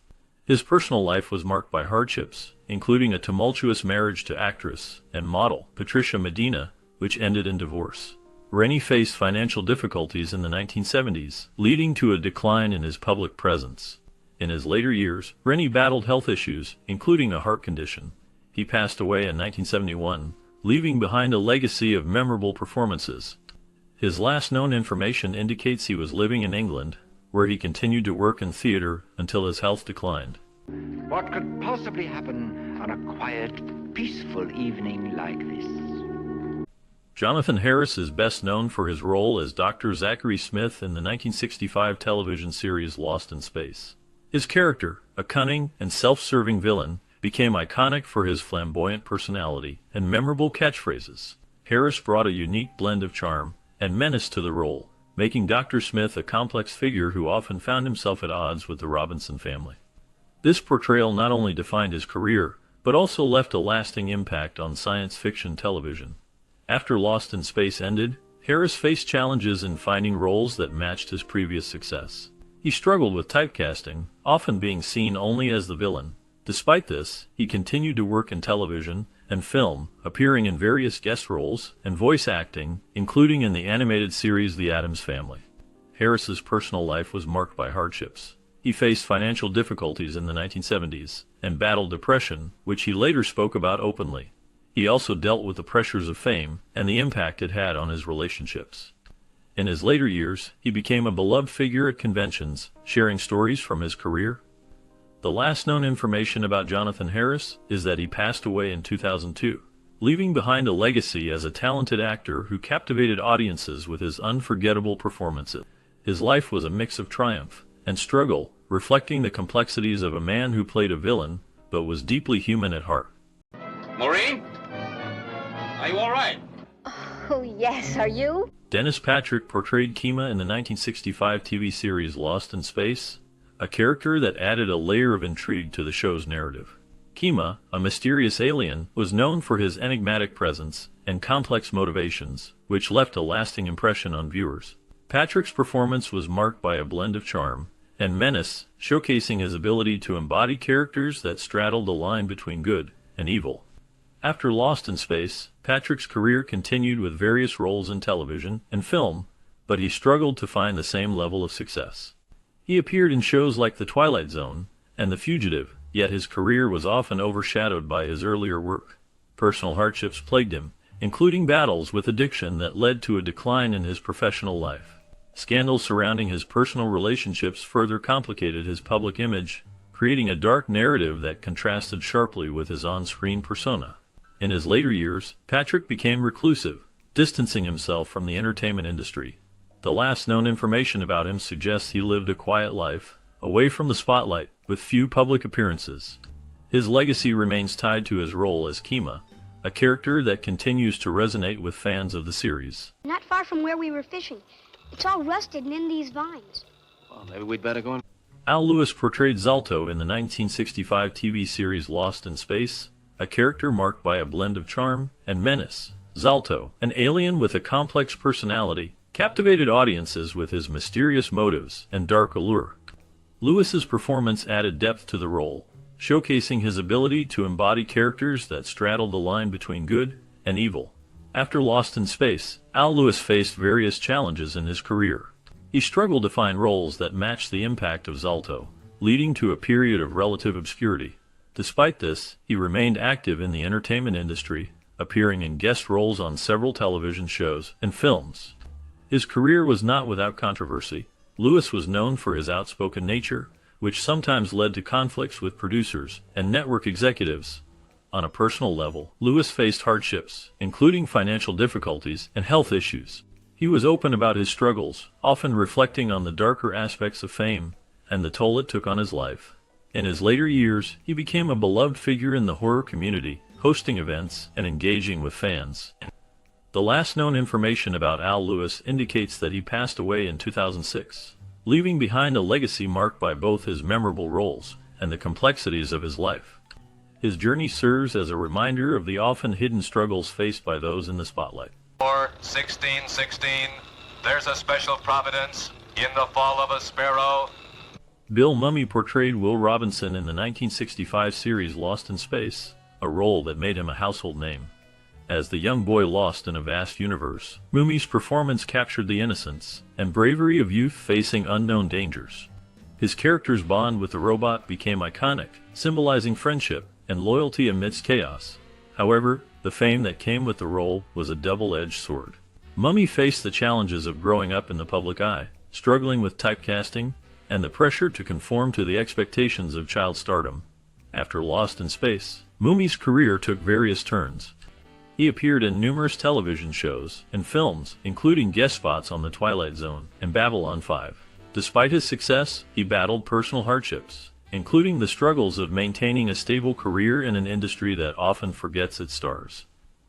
His personal life was marked by hardships, including a tumultuous marriage to actress and model Patricia Medina, which ended in divorce. Rennie faced financial difficulties in the 1970s, leading to a decline in his public presence. In his later years, Rennie battled health issues, including a heart condition. He passed away in 1971, leaving behind a legacy of memorable performances. His last known information indicates he was living in England, where he continued to work in theater until his health declined. What could possibly happen on a quiet, peaceful evening like this? Jonathan Harris is best known for his role as Dr. Zachary Smith in the 1965 television series Lost in Space. His character, a cunning and self-serving villain, became iconic for his flamboyant personality and memorable catchphrases. Harris brought a unique blend of charm and menace to the role, making Dr. Smith a complex figure who often found himself at odds with the Robinson family. This portrayal not only defined his career, but also left a lasting impact on science fiction television. After Lost in Space ended, Harris faced challenges in finding roles that matched his previous success. He struggled with typecasting, often being seen only as the villain. Despite this, he continued to work in television and film, appearing in various guest roles and voice acting, including in the animated series The Addams Family. Harris's personal life was marked by hardships. He faced financial difficulties in the 1970s and battled depression, which he later spoke about openly. He also dealt with the pressures of fame and the impact it had on his relationships. In his later years, he became a beloved figure at conventions, sharing stories from his career. The last known information about Jonathan Harris is that he passed away in 2002, leaving behind a legacy as a talented actor who captivated audiences with his unforgettable performances. His life was a mix of triumph and struggle, reflecting the complexities of a man who played a villain, but was deeply human at heart. Maureen? Are you all right? Oh, yes. Are you? Dennis Patrick portrayed Kima in the 1965 TV series Lost in Space, a character that added a layer of intrigue to the show's narrative. Kima, a mysterious alien, was known for his enigmatic presence and complex motivations, which left a lasting impression on viewers. Patrick's performance was marked by a blend of charm and menace, showcasing his ability to embody characters that straddled the line between good and evil. After Lost in Space, Patrick's career continued with various roles in television and film, but he struggled to find the same level of success. He appeared in shows like The Twilight Zone and The Fugitive, yet his career was often overshadowed by his earlier work. Personal hardships plagued him, including battles with addiction that led to a decline in his professional life. Scandals surrounding his personal relationships further complicated his public image, creating a dark narrative that contrasted sharply with his on-screen persona. In his later years, Patrick became reclusive, distancing himself from the entertainment industry. The last known information about him suggests he lived a quiet life, away from the spotlight, with few public appearances. His legacy remains tied to his role as Kima, a character that continues to resonate with fans of the series. Not far from where we were fishing. It's all rusted and in these vines. Well, maybe we'd better go in. Al Lewis portrayed Zalto in the 1965 TV series Lost in Space, a character marked by a blend of charm and menace. Zalto, an alien with a complex personality, captivated audiences with his mysterious motives and dark allure. Lewis's performance added depth to the role, showcasing his ability to embody characters that straddled the line between good and evil. After Lost in Space, Al Lewis faced various challenges in his career. He struggled to find roles that matched the impact of Zalto, leading to a period of relative obscurity. Despite this, he remained active in the entertainment industry, appearing in guest roles on several television shows and films. His career was not without controversy. Lewis was known for his outspoken nature, which sometimes led to conflicts with producers and network executives. On a personal level, Lewis faced hardships, including financial difficulties and health issues. He was open about his struggles, often reflecting on the darker aspects of fame and the toll it took on his life. In his later years, he became a beloved figure in the horror community, hosting events and engaging with fans. The last known information about Al Lewis indicates that he passed away in 2006, leaving behind a legacy marked by both his memorable roles and the complexities of his life. His journey serves as a reminder of the often hidden struggles faced by those in the spotlight. 1616, there's a special providence in the fall of a sparrow. Bill Mumy portrayed Will Robinson in the 1965 series Lost in Space, a role that made him a household name. As the young boy lost in a vast universe, Mumy's performance captured the innocence and bravery of youth facing unknown dangers. His character's bond with the robot became iconic, symbolizing friendship and loyalty amidst chaos. However, the fame that came with the role was a double-edged sword. Mumy faced the challenges of growing up in the public eye, struggling with typecasting, and the pressure to conform to the expectations of child stardom. After Lost in Space, Mumy's career took various turns. He appeared in numerous television shows and films, including guest spots on The Twilight Zone and Babylon 5. Despite his success, he battled personal hardships, including the struggles of maintaining a stable career in an industry that often forgets its stars.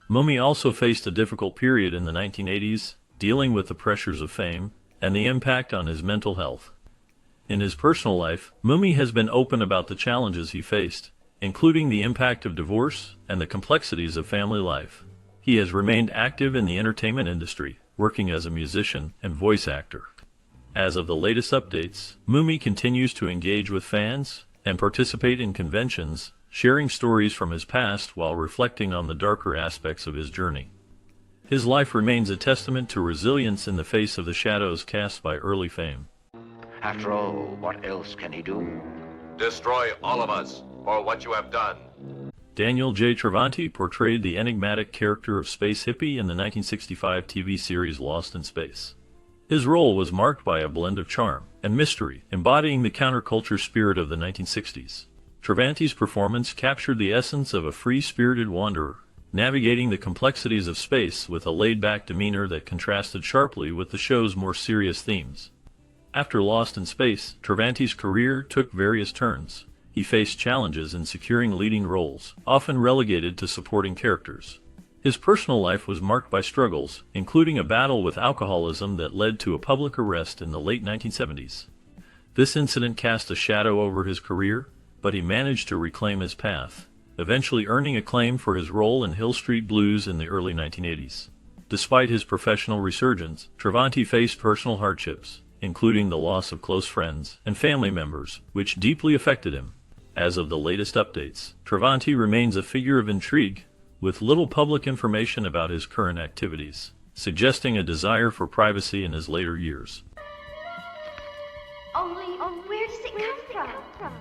Mummy also faced a difficult period in the 1980s, dealing with the pressures of fame and the impact on his mental health. In his personal life, Mummy has been open about the challenges he faced, including the impact of divorce and the complexities of family life. He has remained active in the entertainment industry, working as a musician and voice actor. As of the latest updates, Mummy continues to engage with fans and participate in conventions, sharing stories from his past while reflecting on the darker aspects of his journey. His life remains a testament to resilience in the face of the shadows cast by early fame. After all, what else can he do? Destroy all of us for what you have done. Daniel J. Travanti portrayed the enigmatic character of Space Hippie in the 1965 TV series Lost in Space. His role was marked by a blend of charm and mystery, embodying the counterculture spirit of the 1960s. Travanti's performance captured the essence of a free-spirited wanderer, navigating the complexities of space with a laid-back demeanor that contrasted sharply with the show's more serious themes. After Lost in Space, Travanti's career took various turns. He faced challenges in securing leading roles, often relegated to supporting characters. His personal life was marked by struggles, including a battle with alcoholism that led to a public arrest in the late 1970s. This incident cast a shadow over his career, but he managed to reclaim his path, eventually earning acclaim for his role in Hill Street Blues in the early 1980s. Despite his professional resurgence, Travanti faced personal hardships, including the loss of close friends and family members, which deeply affected him. As of the latest updates, Travanti remains a figure of intrigue, with little public information about his current activities, suggesting a desire for privacy in his later years. Only, where does it come from?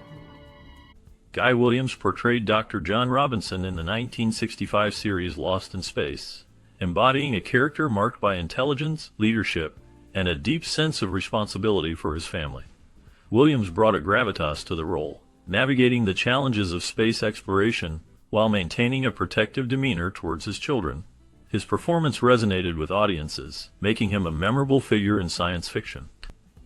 Guy Williams portrayed Dr. John Robinson in the 1965 series Lost in Space, embodying a character marked by intelligence, leadership, and a deep sense of responsibility for his family. Williams brought a gravitas to the role, navigating the challenges of space exploration while maintaining a protective demeanor towards his children. His performance resonated with audiences, making him a memorable figure in science fiction.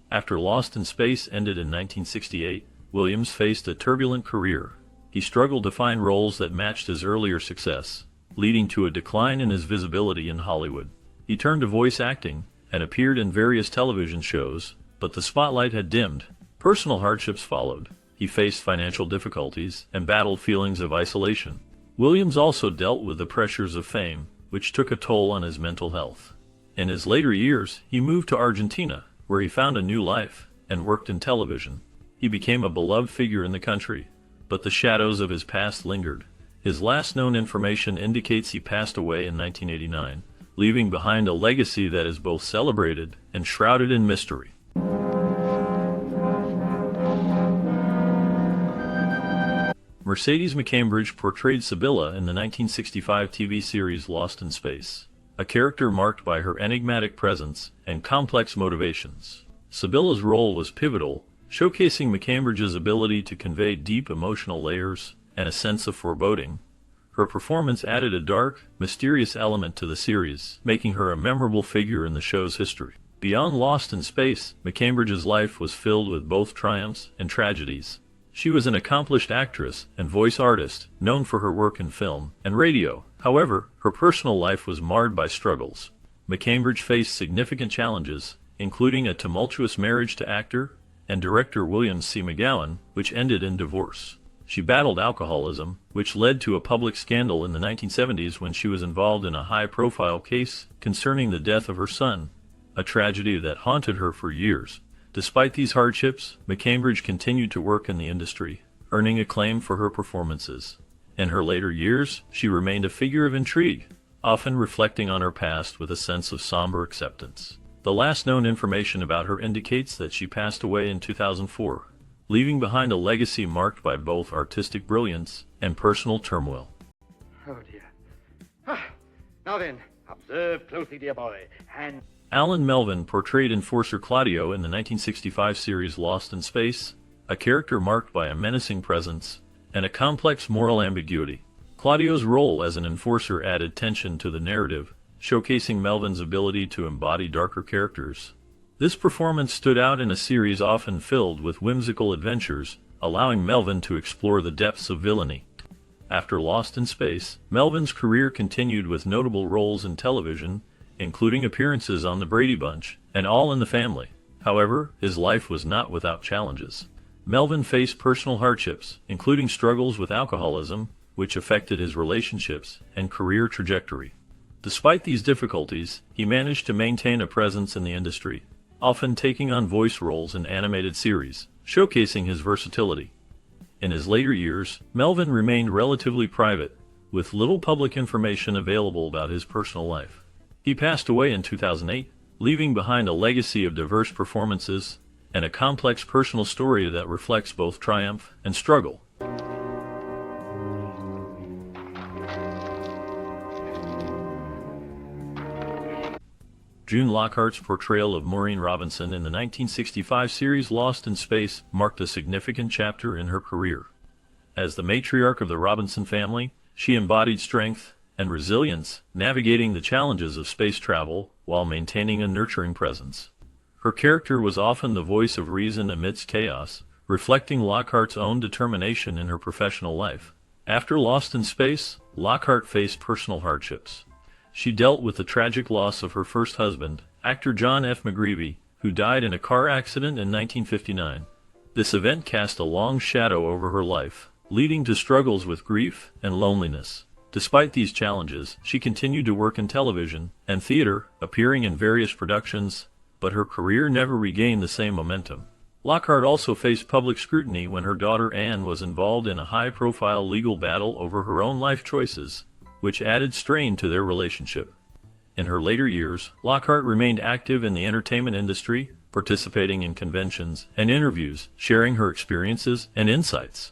After Lost in Space ended in 1968, Williams faced a turbulent career. He struggled to find roles that matched his earlier success, leading to a decline in his visibility in Hollywood. He turned to voice acting and appeared in various television shows, but the spotlight had dimmed. Personal hardships followed. He faced financial difficulties and battled feelings of isolation. Williams also dealt with the pressures of fame, which took a toll on his mental health. In his later years, he moved to Argentina, where he found a new life and worked in television. He became a beloved figure in the country, but the shadows of his past lingered. His last known information indicates he passed away in 1989, leaving behind a legacy that is both celebrated and shrouded in mystery. Mercedes McCambridge portrayed Sibylla in the 1965 TV series Lost in Space, a character marked by her enigmatic presence and complex motivations. Sibylla's role was pivotal, showcasing McCambridge's ability to convey deep emotional layers and a sense of foreboding. Her performance added a dark, mysterious element to the series, making her a memorable figure in the show's history. Beyond Lost in Space, McCambridge's life was filled with both triumphs and tragedies. She was an accomplished actress and voice artist, known for her work in film and radio. However, her personal life was marred by struggles. McCambridge faced significant challenges, including a tumultuous marriage to actor and director William C. McGowan, which ended in divorce. She battled alcoholism, which led to a public scandal in the 1970s when she was involved in a high-profile case concerning the death of her son, a tragedy that haunted her for years. Despite these hardships, McCambridge continued to work in the industry, earning acclaim for her performances. In her later years, she remained a figure of intrigue, often reflecting on her past with a sense of somber acceptance. The last known information about her indicates that she passed away in 2004, leaving behind a legacy marked by both artistic brilliance and personal turmoil. Oh, dear. Now then, observe closely, dear boy, and... Alan Melvin portrayed Enforcer Claudio in the 1965 series Lost in Space, a character marked by a menacing presence and a complex moral ambiguity. Claudio's role as an enforcer added tension to the narrative, showcasing Melvin's ability to embody darker characters. This performance stood out in a series often filled with whimsical adventures, allowing Melvin to explore the depths of villainy. After Lost in Space, Melvin's career continued with notable roles in television, including appearances on The Brady Bunch and All in the Family. However, his life was not without challenges. Melvin faced personal hardships, including struggles with alcoholism, which affected his relationships and career trajectory. Despite these difficulties, he managed to maintain a presence in the industry, often taking on voice roles in animated series, showcasing his versatility. In his later years, Melvin remained relatively private, with little public information available about his personal life. He passed away in 2008, leaving behind a legacy of diverse performances and a complex personal story that reflects both triumph and struggle. June Lockhart's portrayal of Maureen Robinson in the 1965 series Lost in Space marked a significant chapter in her career. As the matriarch of the Robinson family, she embodied strength and resilience, navigating the challenges of space travel while maintaining a nurturing presence. Her character was often the voice of reason amidst chaos, reflecting Lockhart's own determination in her professional life. After Lost in Space, Lockhart faced personal hardships. She dealt with the tragic loss of her first husband, actor John F. McGreevy, who died in a car accident in 1959. This event cast a long shadow over her life, leading to struggles with grief and loneliness. Despite these challenges, she continued to work in television and theater, appearing in various productions, but her career never regained the same momentum. Lockhart also faced public scrutiny when her daughter Anne was involved in a high-profile legal battle over her own life choices, which added strain to their relationship. In her later years, Lockhart remained active in the entertainment industry, participating in conventions and interviews, sharing her experiences and insights.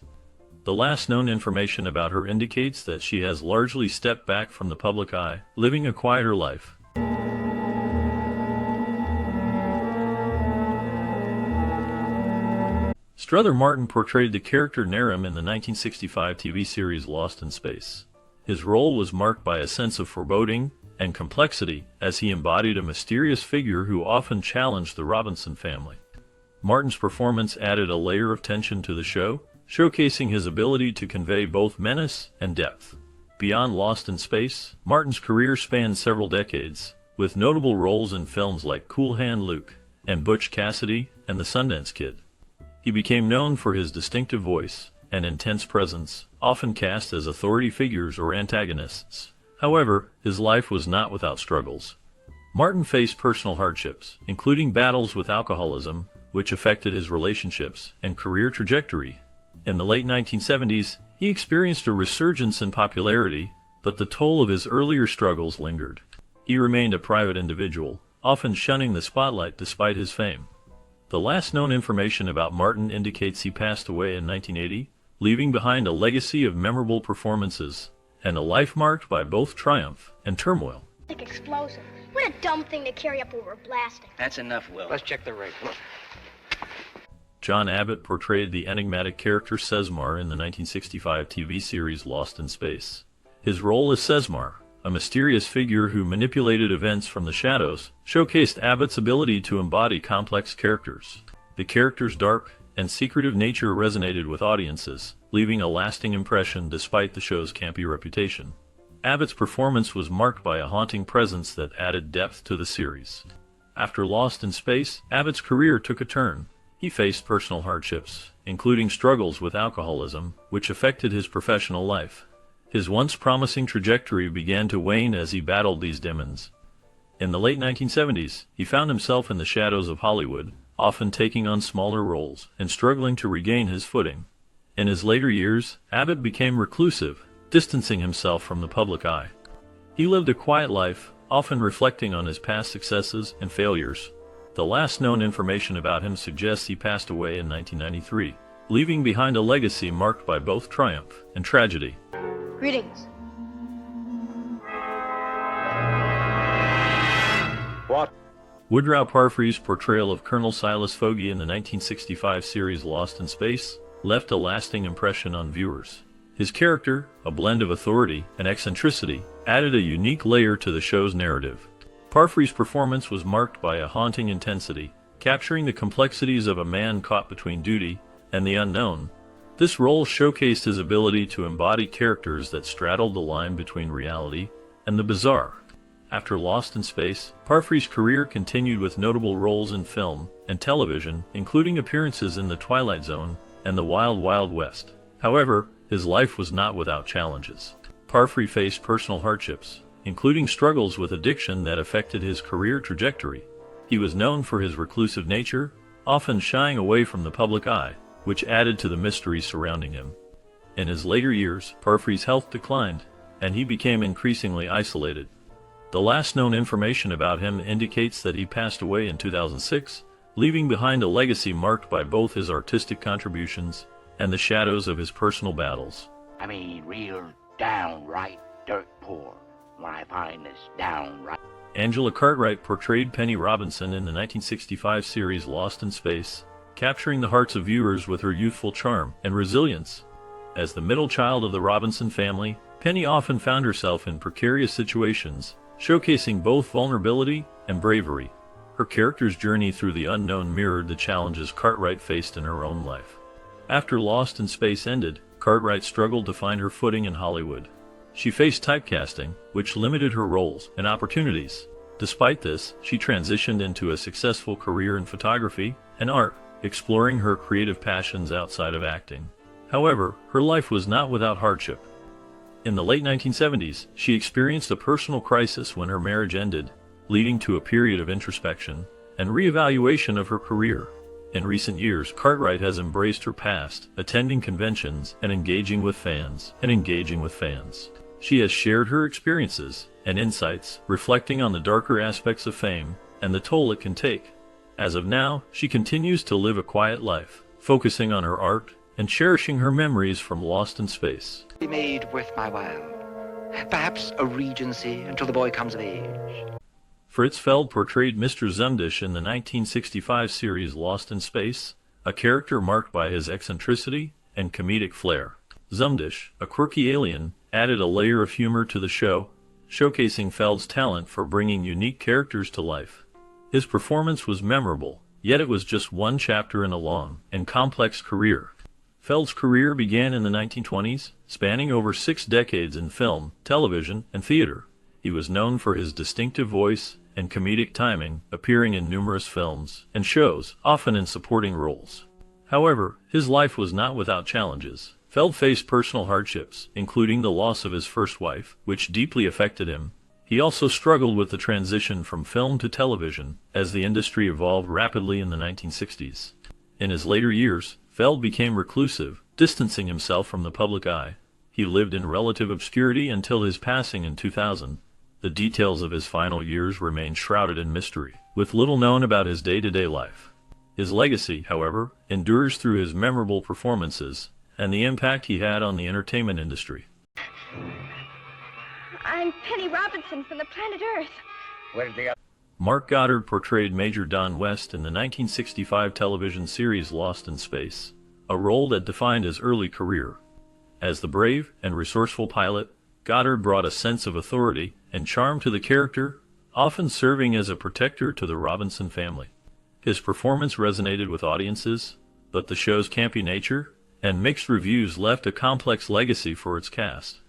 The last known information about her indicates that she has largely stepped back from the public eye, living a quieter life. Strother Martin portrayed the character Naram in the 1965 TV series Lost in Space. His role was marked by a sense of foreboding and complexity, as he embodied a mysterious figure who often challenged the Robinson family. Martin's performance added a layer of tension to the show, showcasing his ability to convey both menace and depth. Beyond Lost in Space, Martin's career spanned several decades, with notable roles in films like Cool Hand Luke and Butch Cassidy and the Sundance Kid. He became known for his distinctive voice and intense presence, often cast as authority figures or antagonists. However, his life was not without struggles. Martin faced personal hardships, including battles with alcoholism, which affected his relationships and career trajectory. In the late 1970s, he experienced a resurgence in popularity, but the toll of his earlier struggles lingered. He remained a private individual, often shunning the spotlight despite his fame. The last known information about Martin indicates he passed away in 1980, leaving behind a legacy of memorable performances and a life marked by both triumph and turmoil. Explosive. What a dumb thing to carry up over blasting. That's enough, Will. Let's check the rig. John Abbott portrayed the enigmatic character Sesmar in the 1965 TV series Lost in Space. His role as Sesmar, a mysterious figure who manipulated events from the shadows, showcased Abbott's ability to embody complex characters. The character's dark and secretive nature resonated with audiences, leaving a lasting impression despite the show's campy reputation. Abbott's performance was marked by a haunting presence that added depth to the series. After Lost in Space, Abbott's career took a turn. He faced personal hardships, including struggles with alcoholism, which affected his professional life. His once promising trajectory began to wane as he battled these demons. In the late 1970s, he found himself in the shadows of Hollywood, often taking on smaller roles and struggling to regain his footing. In his later years, Abbott became reclusive, distancing himself from the public eye. He lived a quiet life, often reflecting on his past successes and failures. The last known information about him suggests he passed away in 1993, leaving behind a legacy marked by both triumph and tragedy. Greetings. What? Woodrow Parfrey's portrayal of Colonel Silas Fogey in the 1965 series Lost in Space left a lasting impression on viewers. His character, a blend of authority and eccentricity, added a unique layer to the show's narrative. Parfrey's performance was marked by a haunting intensity, capturing the complexities of a man caught between duty and the unknown. This role showcased his ability to embody characters that straddled the line between reality and the bizarre. After Lost in Space, Parfrey's career continued with notable roles in film and television, including appearances in The Twilight Zone and The Wild Wild West. However, his life was not without challenges. Parfrey faced personal hardships, including struggles with addiction that affected his career trajectory. He was known for his reclusive nature, often shying away from the public eye, which added to the mystery surrounding him. In his later years, Parfrey's health declined, and he became increasingly isolated. The last known information about him indicates that he passed away in 2006, leaving behind a legacy marked by both his artistic contributions and the shadows of his personal battles. I mean, real downright dirt poor when I find this downright. Angela Cartwright portrayed Penny Robinson in the 1965 series Lost in Space, capturing the hearts of viewers with her youthful charm and resilience. As the middle child of the Robinson family, Penny often found herself in precarious situations, showcasing both vulnerability and bravery. Her character's journey through the unknown mirrored the challenges Cartwright faced in her own life. After Lost in Space ended, Cartwright struggled to find her footing in Hollywood. She faced typecasting, which limited her roles and opportunities. Despite this, she transitioned into a successful career in photography and art, exploring her creative passions outside of acting. However, her life was not without hardship. In the late 1970s, she experienced a personal crisis when her marriage ended, leading to a period of introspection and reevaluation of her career. In recent years, Cartwright has embraced her past, attending conventions and engaging with fans. She has shared her experiences and insights, reflecting on the darker aspects of fame and the toll it can take. As of now, she continues to live a quiet life, focusing on her art and cherishing her memories from Lost in Space. Be made worth my while. Perhaps a regency until the boy comes of age. Fritz Feld portrayed Mr. Zumdish in the 1965 series Lost in Space, a character marked by his eccentricity and comedic flair. Zumdish, a quirky alien, added a layer of humor to the show, showcasing Feld's talent for bringing unique characters to life. His performance was memorable, yet it was just one chapter in a long and complex career. Feld's career began in the 1920s, spanning over 6 decades in film, television, and theater. He was known for his distinctive voice and comedic timing, appearing in numerous films and shows, often in supporting roles. However, his life was not without challenges. Feld faced personal hardships, including the loss of his first wife, which deeply affected him. He also struggled with the transition from film to television, as the industry evolved rapidly in the 1960s. In his later years, Feld became reclusive, distancing himself from the public eye. He lived in relative obscurity until his passing in 2000. The details of his final years remain shrouded in mystery, with little known about his day-to-day life. His legacy, however, endures through his memorable performances and the impact he had on the entertainment industry. I'm Penny Robinson from the planet Earth. Where did the Mark Goddard portrayed Major Don West in the 1965 television series Lost in Space, a role that defined his early career. As the brave and resourceful pilot, Goddard brought a sense of authority and charm to the character, often serving as a protector to the Robinson family. His performance resonated with audiences, but the show's campy nature and mixed reviews left a complex legacy for its cast.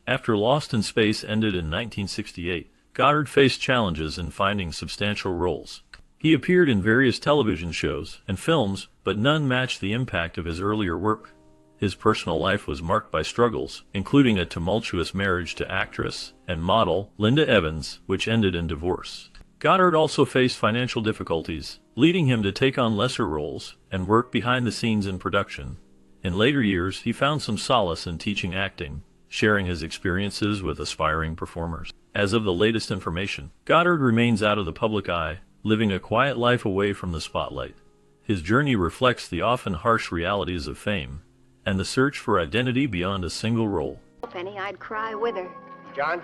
After Lost in Space ended in 1968, Goddard faced challenges in finding substantial roles. He appeared in various television shows and films, but none matched the impact of his earlier work. His personal life was marked by struggles, including a tumultuous marriage to actress and model Linda Evans, which ended in divorce. Goddard also faced financial difficulties, leading him to take on lesser roles and work behind the scenes in production. In later years, he found some solace in teaching acting, sharing his experiences with aspiring performers. As of the latest information, Goddard remains out of the public eye, living a quiet life away from the spotlight. His journey reflects the often harsh realities of fame and the search for identity beyond a single role. Penny, I'd cry with her. John,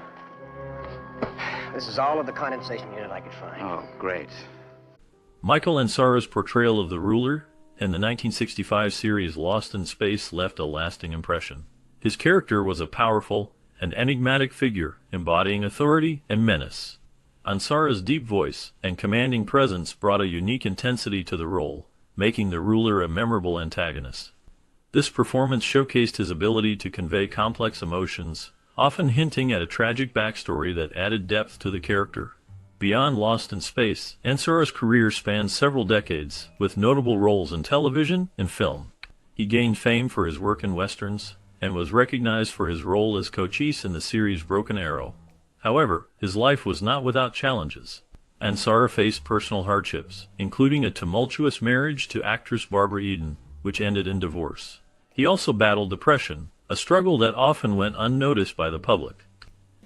this is all of the condensation unit I could find. Oh, great. Michael Ansara's portrayal of the Ruler in the 1965 series Lost in Space left a lasting impression. His character was a powerful and enigmatic figure, embodying authority and menace. Ansara's deep voice and commanding presence brought a unique intensity to the role, making the ruler a memorable antagonist. This performance showcased his ability to convey complex emotions, often hinting at a tragic backstory that added depth to the character. Beyond Lost in Space, Ansara's career spanned several decades, with notable roles in television and film. He gained fame for his work in westerns, and was recognized for his role as Cochise in the series Broken Arrow. However, his life was not without challenges. Ansara faced personal hardships, including a tumultuous marriage to actress Barbara Eden, which ended in divorce. He also battled depression, a struggle that often went unnoticed by the public.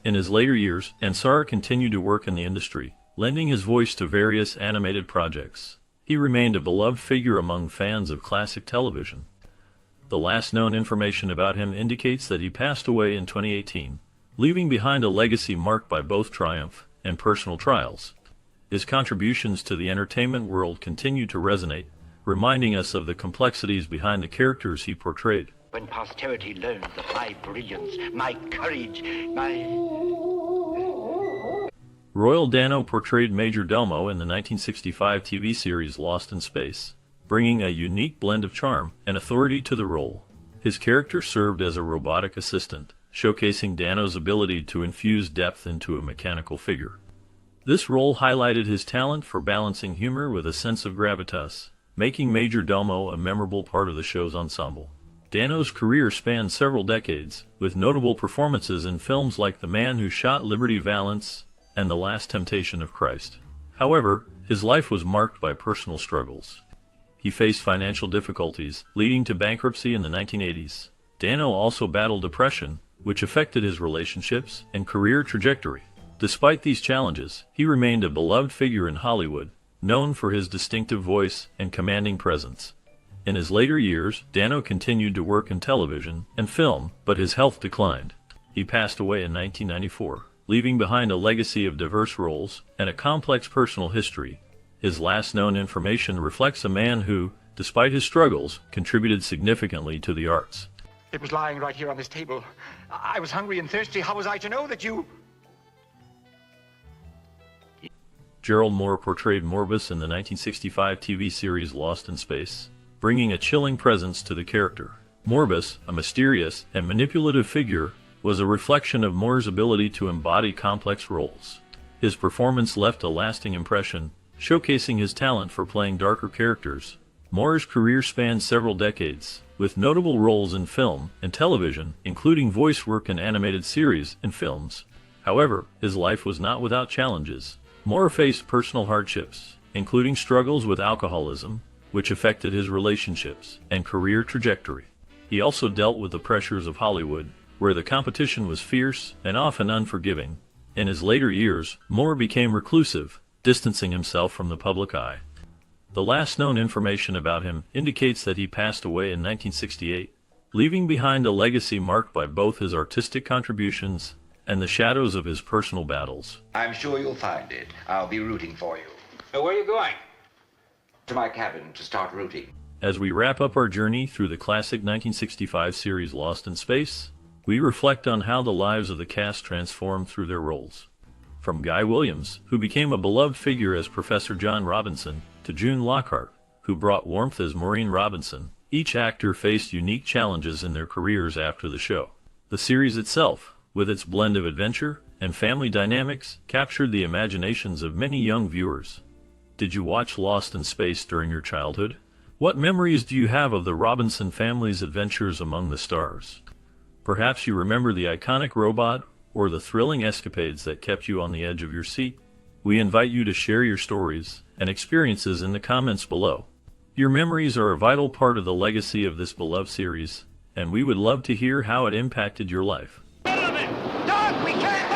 In his later years, Ansara continued to work in the industry, lending his voice to various animated projects. He remained a beloved figure among fans of classic television. The last known information about him indicates that he passed away in 2018, leaving behind a legacy marked by both triumph and personal trials. His contributions to the entertainment world continue to resonate, reminding us of the complexities behind the characters he portrayed. When posterity learns of my brilliance, my courage, my... Royal Dano portrayed Major Delmo in the 1965 TV series Lost in Space, bringing a unique blend of charm and authority to the role. His character served as a robotic assistant, showcasing Dano's ability to infuse depth into a mechanical figure. This role highlighted his talent for balancing humor with a sense of gravitas, making Major Domo a memorable part of the show's ensemble. Dano's career spanned several decades, with notable performances in films like The Man Who Shot Liberty Valance and The Last Temptation of Christ. However, his life was marked by personal struggles. He faced financial difficulties, leading to bankruptcy in the 1980s. Dano also battled depression, which affected his relationships and career trajectory. Despite these challenges, he remained a beloved figure in Hollywood, known for his distinctive voice and commanding presence. In his later years, Dano continued to work in television and film, but his health declined. He passed away in 1994, leaving behind a legacy of diverse roles and a complex personal history. His last known information reflects a man who, despite his struggles, contributed significantly to the arts. It was lying right here on this table. I was hungry and thirsty. How was I to know that you... Gerald Moore portrayed Morbus in the 1965 TV series Lost in Space, bringing a chilling presence to the character. Morbus, a mysterious and manipulative figure, was a reflection of Moore's ability to embody complex roles. His performance left a lasting impression, showcasing his talent for playing darker characters. Moore's career spanned several decades, with notable roles in film and television, including voice work in animated series and films. However, his life was not without challenges. Moore faced personal hardships, including struggles with alcoholism, which affected his relationships and career trajectory. He also dealt with the pressures of Hollywood, where the competition was fierce and often unforgiving. In his later years, Moore became reclusive, distancing himself from the public eye. The last known information about him indicates that he passed away in 1968, leaving behind a legacy marked by both his artistic contributions and the shadows of his personal battles. I'm sure you'll find it. I'll be rooting for you. Where are you going? To my cabin to start rooting. As we wrap up our journey through the classic 1965 series Lost in Space, we reflect on how the lives of the cast transformed through their roles. From Guy Williams, who became a beloved figure as Professor John Robinson, to June Lockhart, who brought warmth as Maureen Robinson, each actor faced unique challenges in their careers after the show. The series itself, with its blend of adventure and family dynamics, captured the imaginations of many young viewers. Did you watch Lost in Space during your childhood? What memories do you have of the Robinson family's adventures among the stars? Perhaps you remember the iconic robot or the thrilling escapades that kept you on the edge of your seat. We invite you to share your stories and experiences in the comments below. Your memories are a vital part of the legacy of this beloved series, and we would love to hear how it impacted your life. Doug, we can't!